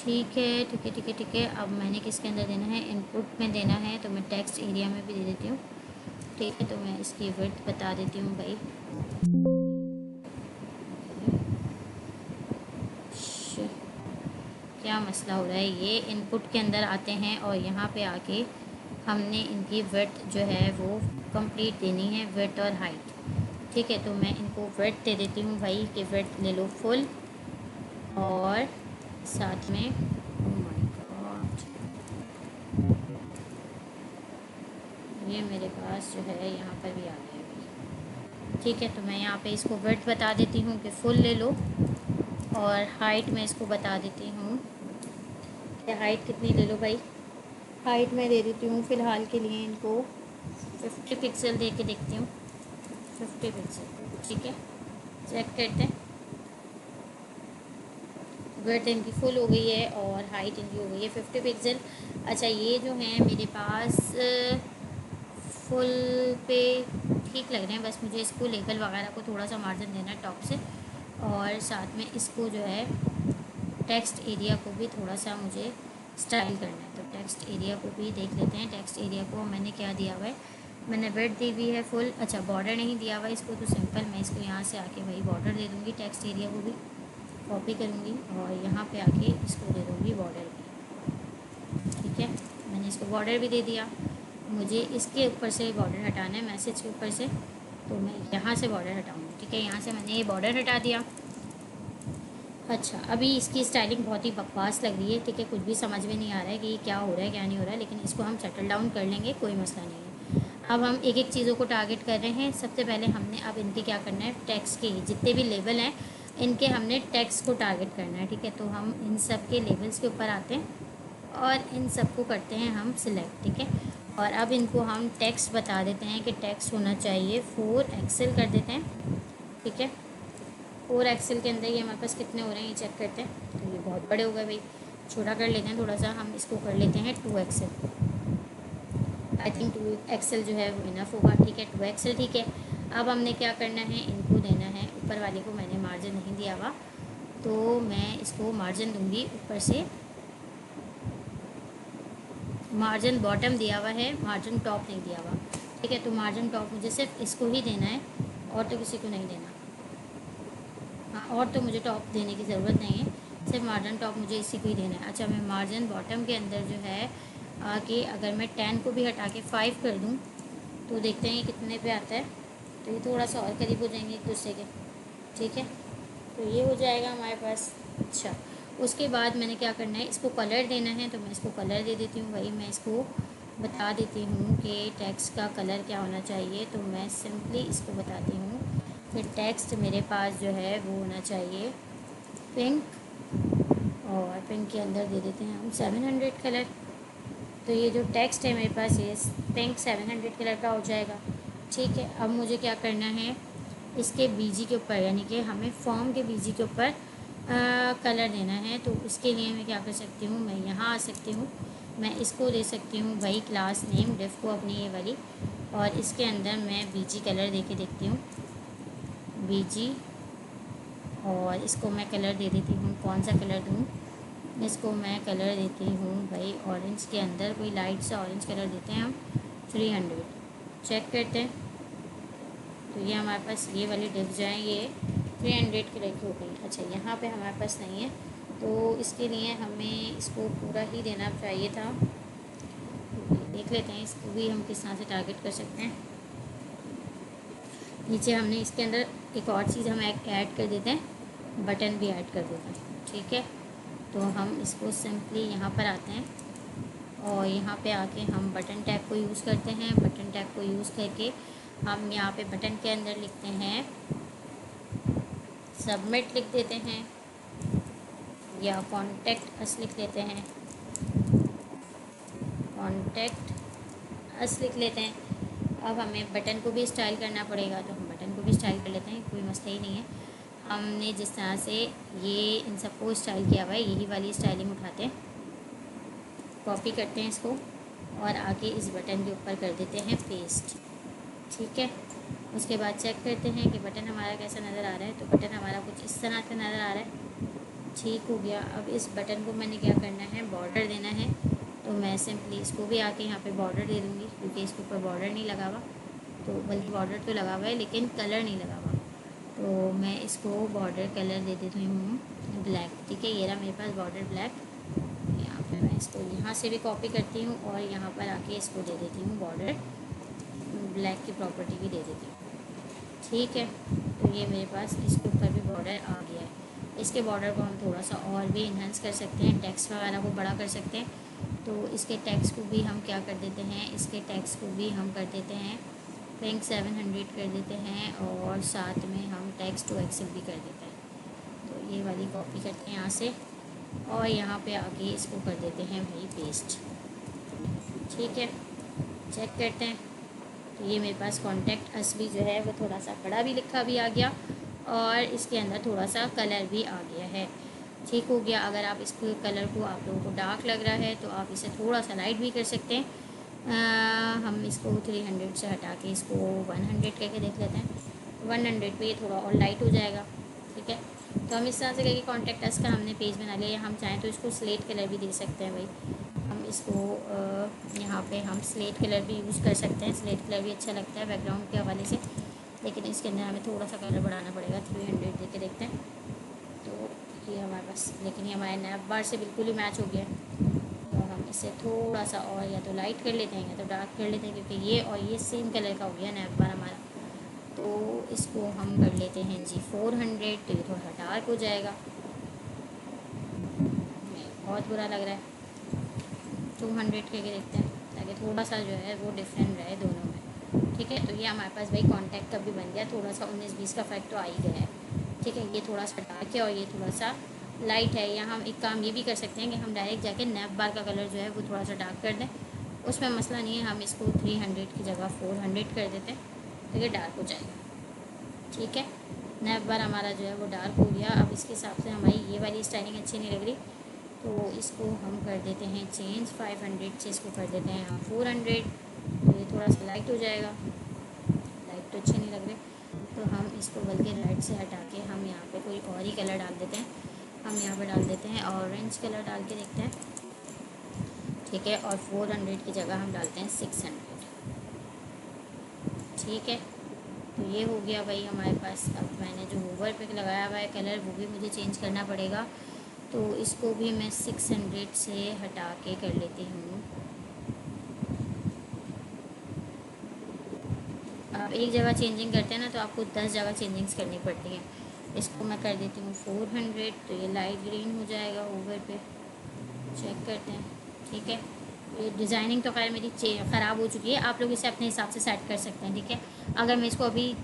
[SPEAKER 1] ठीक है ठीक है ठीक है ठीक है। अब मैंने किसके अंदर देना है, इनपुट में देना है, तो मैं टेक्स्ट एरिया में भी दे देती हूँ। ठीक है, तो मैं इसकी विड्थ बता देती हूँ भाई। क्या मसला हो रहा है, ये इनपुट के अंदर आते हैं और यहाँ पे आके हमने इनकी विड्थ जो है वो कंप्लीट देनी है, विड्थ और हाइट। ठीक है, तो मैं इनको विड्थ दे देती हूँ भाई कि विड्थ ले लो फुल, और साथ में oh my God, ये मेरे पास जो है यहाँ पर भी आ गया है। ठीक है, तो मैं यहाँ पे इसको विड्थ बता देती हूँ कि फुल ले लो, और हाइट में इसको बता देती हूँ कि हाइट कितनी ले लो भाई। हाइट में दे देती हूँ फ़िलहाल के लिए इनको 50 पिक्सल दे के देखती हूँ, 50 पिक्सल। ठीक है, चेक करते हैं। विड्थ इनकी फुल हो गई है और हाइट इनकी हो गई है 50 पिक्सल। अच्छा, ये जो है मेरे पास फुल पे ठीक लग रहे हैं, बस मुझे इसको लेबल वगैरह को थोड़ा सा मार्जिन देना है टॉप से, और साथ में इसको जो है टेक्स्ट एरिया को भी थोड़ा सा मुझे स्टाइल करना है। तो टेक्स्ट एरिया को भी देख लेते हैं। टेक्स्ट एरिया को मैंने क्या दिया हुआ है, मैंने विड्थ दी हुई है फुल। अच्छा, बॉर्डर नहीं दिया हुआ है इसको, तो सिंपल मैं इसको यहाँ से आके वही बॉर्डर दे दूँगी, टेक्स्ट एरिया को भी कॉपी करूँगी और यहाँ पे आके इसको दे दूँगी बॉर्डर भी। ठीक है, मैंने इसको बॉर्डर भी दे दिया। मुझे इसके ऊपर से बॉर्डर हटाना है, मैसेज के ऊपर से, तो मैं यहाँ से बॉर्डर हटाऊँगी। ठीक है, यहाँ से मैंने ये बॉर्डर हटा दिया। अच्छा, अभी इसकी स्टाइलिंग बहुत ही बकवास लग रही है। ठीक है, कुछ भी समझ में नहीं आ रहा है कि ये क्या हो रहा है क्या नहीं हो रहा है, लेकिन इसको हम सेटल डाउन कर लेंगे, कोई मसला नहीं है। अब हम एक एक चीज़ों को टारगेट कर रहे हैं। सबसे पहले हमने अब इनके क्या करना है, टेक्स्ट के जितने भी लेवल हैं इनके हमने टेक्स्ट को टारगेट करना है। ठीक है, तो हम इन सब के लेवल्स के ऊपर आते हैं और इन सब को करते हैं हम सिलेक्ट। ठीक है, और अब इनको हम टेक्स्ट बता देते हैं कि टेक्स्ट होना चाहिए 4 एक्सेल कर देते हैं। ठीक है, 4 एक्सेल के अंदर ये हमारे पास कितने हो रहे हैं ये चेक करते हैं। तो ये बहुत बड़े हो गए भाई, छोटा कर लेते हैं थोड़ा सा, हम इसको कर लेते हैं 2 एक्सेल। आई थिंक 2 एक्सेल जो है वो इनफ होगा। ठीक है, 2 एक्सेल ठीक है। अब हमने क्या करना है, इनको देना है, ऊपर वाले को मैंने मार्जिन नहीं दिया हुआ, तो मैं इसको मार्जिन दूंगी ऊपर से। मार्जिन बॉटम दिया हुआ है, मार्जिन टॉप नहीं दिया हुआ। ठीक है, तो मार्जिन टॉप मुझे सिर्फ इसको ही देना है और तो किसी को नहीं देना। हाँ, और तो मुझे टॉप देने की ज़रूरत नहीं है, सिर्फ मार्जिन टॉप मुझे इसी को ही देना है। अच्छा, मैं मार्जिन बॉटम के अंदर जो है कि अगर मैं 10 को भी हटा के 5 कर दूँ तो देखते हैं ये कितने पे आता है। तो ये थोड़ा सा और करीब हो जाएंगे एक दूसरे के। ठीक है, तो ये हो जाएगा हमारे पास। अच्छा, उसके बाद मैंने क्या करना है, इसको कलर देना है, तो मैं इसको कलर दे देती हूँ भाई। मैं इसको बता देती हूँ कि टेक्स्ट का कलर क्या होना चाहिए, तो मैं सिंपली इसको बताती हूँ कि टेक्स्ट मेरे पास जो है वो होना चाहिए पिंक, और पिंक के अंदर दे देते हैं हम 700 कलर। तो ये जो टेक्स्ट है मेरे पास ये पिंक 700 कलर का हो जाएगा। ठीक है, अब मुझे क्या करना है, इसके बीजी के ऊपर, यानी कि हमें फॉर्म के बीजी के ऊपर कलर देना है। तो उसके लिए मैं क्या कर सकती हूँ, मैं यहाँ आ सकती हूँ, मैं इसको दे सकती हूँ भाई क्लास नेम डिफ को अपनी ये वाली, और इसके अंदर मैं बीजी कलर दे के देखती हूँ, बीजी, और इसको मैं कलर दे देती हूँ, कौन सा कलर दूँ, इसको मैं कलर देती हूँ भाई ऑरेंज के अंदर, कोई लाइट सा ऑरेंज कलर देते हैं हम 300। चेक करते हैं, तो ये हमारे पास ये वाली डिप जो है ये 300 कलर की हो गई। अच्छा, यहाँ पे हमारे पास नहीं है, तो इसके लिए हमें इसको पूरा ही देना चाहिए था। देख लेते हैं इसको भी हम किस तरह से टारगेट कर सकते हैं। नीचे हमने इसके अंदर एक और चीज़ हम ऐड कर देते हैं, बटन भी ऐड कर देते हैं। ठीक है, तो हम इसको सिंपली यहाँ पर आते हैं और यहाँ पे आके हम बटन टैग को यूज़ करते हैं। बटन टैग को यूज़ करके हम यहाँ पे बटन के अंदर लिखते हैं सबमिट लिख देते हैं, या कॉन्टैक्ट अस लिख लेते हैं, कॉन्टैक्ट अस लिख लेते हैं। अब हमें बटन को भी स्टाइल करना पड़ेगा, तो हम बटन को भी स्टाइल कर लेते हैं, कोई मसला ही नहीं है। हमने जिस तरह से ये इन सबको स्टाइल किया हुआ है, यही वाली स्टाइलिंग उठाते हैं, कॉपी करते हैं इसको और आगे इस बटन के ऊपर कर देते हैं पेस्ट। ठीक है, उसके बाद चेक करते हैं कि बटन हमारा कैसा नज़र आ रहा है। तो बटन हमारा कुछ इस तरह का नज़र आ रहा है। ठीक हो गया। अब इस बटन को मैंने क्या करना है, बॉर्डर देना है। तो मैं सिंपली इसको भी आके यहाँ पे बॉर्डर दे दूँगी, क्योंकि इसके ऊपर बॉर्डर नहीं लगा हुआ, तो बल्कि बॉर्डर तो लगा हुआ है लेकिन कलर नहीं लगा हुआ। तो मैं इसको बॉर्डर कलर दे देती हूँ ब्लैक। ठीक है, ये रहा मेरे पास बॉर्डर ब्लैक। यहाँ पे मैं इसको यहाँ से भी कॉपी करती हूँ और यहाँ पर आके इसको दे देती हूँ बॉर्डर ब्लैक की प्रॉपर्टी भी दे देती हूँ। ठीक है, तो ये मेरे पास इसके ऊपर भी बॉर्डर आ गया है। इसके बॉर्डर को हम थोड़ा सा और भी इन्हांस कर सकते हैं, टेक्स्ट वगैरह को बड़ा कर सकते हैं। तो इसके टेक्स्ट को भी हम क्या कर देते हैं, इसके टेक्स्ट को भी हम कर देते हैं पिंक 700 कर देते हैं, और साथ में हम टेक्स्ट टू एक्सेल भी कर देते हैं। तो ये वाली कॉपी करते हैं यहाँ से, और यहाँ पे आके इसको कर देते हैं भाई पेस्ट। ठीक है, चेक करते हैं। तो ये मेरे पास कॉन्टैक्ट अस भी जो है वो थोड़ा सा बड़ा भी लिखा भी आ गया, और इसके अंदर थोड़ा सा कलर भी आ गया है। ठीक हो गया। अगर आप इसको कलर को आप लोगों को डार्क लग रहा है तो आप इसे थोड़ा सा लाइट भी कर सकते हैं। हम इसको 300 से हटा के इसको 100 करके देख लेते हैं। 100 पे ये थोड़ा और लाइट हो जाएगा। ठीक है, तो हम इस तरह से करके कॉन्टैक्ट अस का हमने पेज बना लिया। हम चाहें तो इसको स्लेट कलर भी दे सकते हैं भाई। हम इसको यहाँ पे हम स्लेट कलर भी यूज़ कर सकते हैं। स्लेट कलर भी अच्छा लगता है बैकग्राउंड के हवाले से, लेकिन इसके अंदर हमें थोड़ा सा कलर बढ़ाना पड़ेगा। 300 दे के देखते हैं। तो ये हमारे पास, लेकिन ये हमारे नैप बार से बिल्कुल ही मैच हो गया है। तो हम इसे थोड़ा सा और या तो लाइट कर लेते हैं या तो डार्क कर लेते हैं, क्योंकि ये और ये सेम कलर का हो गया नैप बार हमारा। तो इसको हम कर लेते हैं जी 400। तो ये थोड़ा डार्क हो जाएगा, बहुत बुरा लग रहा है। 200 करके देखते हैं, ताकि थोड़ा सा जो है वो डिफरेंट रहे दोनों में। ठीक है, तो ये हमारे पास भाई कॉन्टैक्ट का भी बन गया। थोड़ा सा 19-20 का फर्क तो आ ही गया है। ठीक है, ये थोड़ा सा डार्क है और ये थोड़ा सा लाइट है। या हम एक काम ये भी कर सकते हैं कि हम डायरेक्ट जाके नैप बार का कलर जो है वो थोड़ा सा डार्क कर दें, उसमें मसला नहीं है। हम इसको 300 की जगह 400 कर देते हैं, तो ये डार्क हो जाएगा। ठीक है, नैप बार हमारा जो है वो डार्क हो गया। अब इसके हिसाब से हमारी ये वाली स्टाइलिंग अच्छी नहीं लग रही, तो इसको हम कर देते हैं चेंज। 500 से इसको कर देते हैं हम 400। तो ये थोड़ा सा लाइट हो जाएगा, लाइट तो अच्छे नहीं लग रहे। तो हम इसको बल्कि लाइट से हटा के हम यहाँ पे कोई और ही कलर डाल देते हैं। हम यहाँ पे डाल देते हैं ऑरेंज कलर डाल के देखते हैं। ठीक है, और 400 की जगह हम डालते हैं 600। ठीक है, तो ये हो गया भाई हमारे पास। अब मैंने जो होवर पे लगाया हुआ है कलर वो भी मुझे चेंज करना पड़ेगा, तो इसको भी मैं 600 से हटा के कर लेती हूँ। आप एक जगह चेंजिंग करते हैं ना तो आपको 10 जगह चेंजिंग्स करनी पड़ती हैं। इसको मैं कर देती हूँ 400। तो ये लाइट ग्रीन हो जाएगा होवर पे। चेक करते हैं। ठीक है, ये डिज़ाइनिंग तो खैर मेरी ख़राब हो चुकी है, आप लोग इसे अपने हिसाब से सेट कर सकते हैं। ठीक है, अगर मैं इसको अभी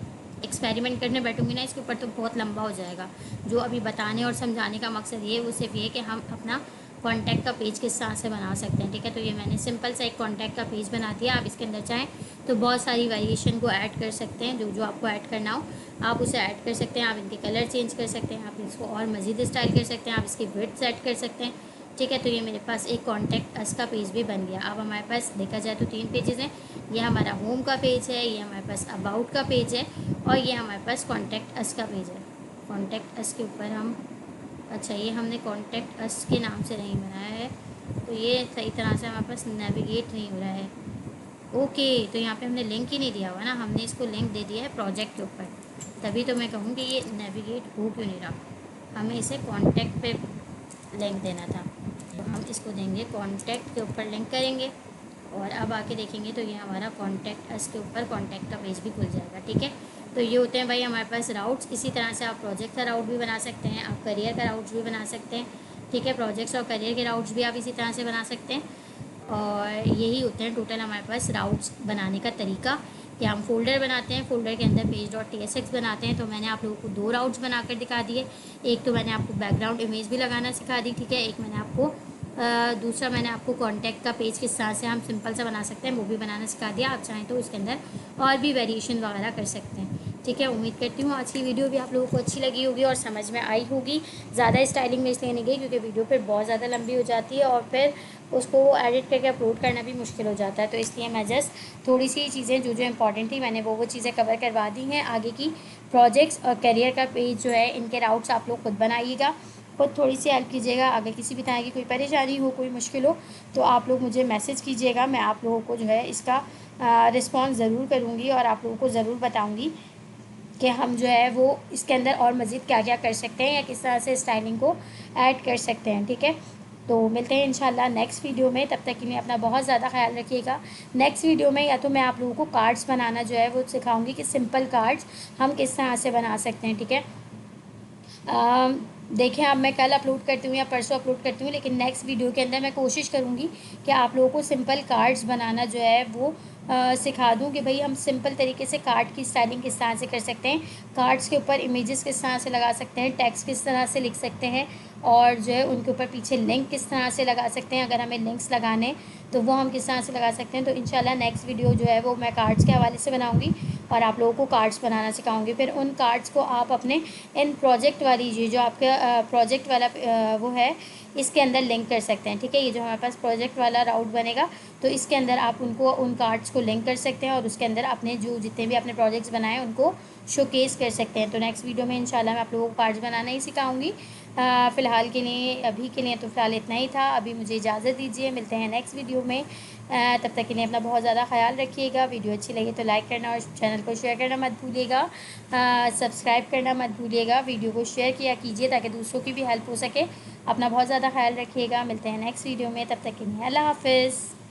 [SPEAKER 1] एक्सपेरिमेंट करने बैठूंगी ना इसके ऊपर तो बहुत लंबा हो जाएगा। जो अभी बताने और समझाने का मकसद ये वो सिर्फ ये कि हम अपना कॉन्टैक्ट का पेज किस तरह से बना सकते हैं। ठीक है, तो ये मैंने सिंपल सा एक कॉन्टैक्ट का पेज बना दिया। आप इसके अंदर चाहें तो बहुत सारी वेरिएशन को ऐड कर सकते हैं, जो जो आपको ऐड करना हो आप उसे ऐड कर सकते हैं। आप इनके कलर चेंज कर सकते हैं, आप इसको और मज़ीद स्टाइल कर सकते हैं, आप इसकी विड्थ सेट कर सकते हैं। ठीक है, तो ये मेरे पास एक कॉन्टैक्ट अस का पेज भी बन गया। अब हमारे पास देखा जाए तो 3 पेजेस हैं। ये हमारा होम का पेज है, ये हमारे पास अबाउट का पेज है, और ये हमारे पास कॉन्टैक्ट अस का पेज है। कॉन्टैक्ट अस के ऊपर हम, अच्छा ये हमने कॉन्टैक्ट अस के नाम से नहीं बनाया है, तो ये सही तरह से हमारे पास नेविगेट नहीं हो रहा है। ओके, तो यहाँ पे हमने लिंक ही नहीं दिया हुआ ना, हमने इसको लिंक दे दिया है प्रोजेक्ट के ऊपर। तभी तो मैं कहूँ कि ये नेविगेट हो क्यों नहीं रहा। हमें इसे कॉन्टैक्ट पे लिंक देना था, तो हम इसको देंगे कॉन्टैक्ट के ऊपर लिंक करेंगे, और अब आके देखेंगे तो ये हमारा कॉन्टैक्ट अस के ऊपर कॉन्टैक्ट का पेज भी खुल जाएगा। ठीक है, तो ये होते हैं भाई हमारे पास राउट्स। इसी तरह से आप प्रोजेक्ट का राउट भी बना सकते हैं, आप करियर का राउट्स भी बना सकते हैं। ठीक है, प्रोजेक्ट्स और करियर के राउट्स भी आप इसी तरह से बना सकते हैं। और यही होते हैं टोटल हमारे पास राउट्स बनाने का तरीका, कि हम फोल्डर बनाते हैं, फोल्डर के अंदर page.tsx बनाते हैं। तो मैंने आप लोगों को 2 राउट्स बनाकर दिखा दिए। एक तो मैंने आपको बैकग्राउंड इमेज भी लगाना सिखा दी। ठीक है, एक मैंने आपको दूसरा मैंने आपको कॉन्टैक्ट का पेज किस तरह से हम सिंपल सा बना सकते हैं वो भी बनाना सिखा दिया। आप चाहें तो इसके अंदर और भी वेरिएशन वगैरह कर सकते हैं। ठीक है, उम्मीद करती हूँ आज की वीडियो भी आप लोगों को अच्छी लगी होगी और समझ में आई होगी। ज़्यादा स्टाइलिंग में इसलिए नहीं गई क्योंकि वीडियो फिर बहुत ज़्यादा लंबी हो जाती है और फिर उसको एडिट करके अपलोड करना भी मुश्किल हो जाता है। तो इसलिए मैं जस्ट थोड़ी सी चीज़ें जो जो इम्पॉर्टेंट थी मैंने वो चीज़ें कवर करवा दी हैं। आगे की प्रोजेक्ट्स और करियर का पेज जो है इनके राउट्स आप लोग खुद बनाइएगा। खुद थोड़ी सी हेल्प कीजिएगा। अगर किसी भी तरह की कोई परेशानी हो, कोई मुश्किल हो, तो आप लोग मुझे मैसेज कीजिएगा। मैं आप लोगों को जो है इसका रिस्पॉन्स ज़रूर करूँगी और आप लोगों को ज़रूर बताऊँगी कि हम जो है वो इसके अंदर और मज़ीद क्या क्या कर सकते हैं या किस तरह से स्टाइलिंग को ऐड कर सकते हैं। ठीक है, तो मिलते हैं इंशाल्लाह नेक्स्ट वीडियो में। तब तक के लिए अपना बहुत ज़्यादा ख्याल रखिएगा। नेक्स्ट वीडियो में या तो मैं आप लोगों को कार्ड्स बनाना जो है वो सिखाऊंगी कि सिंपल कार्ड्स हम किस तरह से बना सकते हैं। ठीक है, देखें, अब मैं कल अपलोड करती हूँ या परसों अपलोड करती हूँ, लेकिन नेक्स्ट वीडियो के अंदर मैं कोशिश करूँगी कि आप लोगों को सिंपल कार्ड्स बनाना जो है वो सिखा दूँ कि भाई हम सिंपल तरीके से कार्ड की स्टाइलिंग किस तरह से कर सकते हैं, कार्ड्स के ऊपर इमेजेस किस तरह से लगा सकते हैं, टेक्स्ट किस तरह से लिख सकते हैं, और जो है उनके ऊपर पीछे लिंक किस तरह से लगा सकते हैं। अगर हमें लिंक्स लगाने तो वो हम किस तरह से लगा सकते हैं। तो इंशाल्लाह नेक्स्ट वीडियो जो है वो मैं कार्ड्स के हवाले से बनाऊँगी और आप लोगों को कार्ड्स बनाना सिखाऊंगी। फिर उन कार्ड्स को आप अपने इन प्रोजेक्ट वाली जो आपके प्रोजेक्ट वाला वो है, इसके अंदर लिंक कर सकते हैं। ठीक है, ये जो हमारे पास प्रोजेक्ट वाला राउट बनेगा तो इसके अंदर आप उनको उन कार्ड्स को लिंक कर सकते हैं और उसके अंदर अपने जो जितने भी आपने प्रोजेक्ट्स बनाए उनको शोकेस कर सकते हैं। तो नेक्स्ट वीडियो में इंशाल्लाह मैं आप लोगों को कार्ड्स बनाना ही सिखाऊंगी। फ़िलहाल के लिए, अभी के लिए तो फ़िलहाल इतना ही था। अभी मुझे इजाज़त दीजिए, मिलते हैं नेक्स्ट वीडियो में। तब तक के लिए अपना बहुत ज़्यादा ख्याल रखिएगा। वीडियो अच्छी लगी तो लाइक करना और चैनल को शेयर करना मत भूलिएगा, सब्सक्राइब करना मत भूलिएगा। वीडियो को शेयर किया कीजिए ताकि दूसरों की भी हेल्प हो सके। अपना बहुत ज़्यादा ख्याल रखिएगा। मिलते हैं नेक्स्ट वीडियो में, तब तक के लिए अल्लाह हाफ़िज़।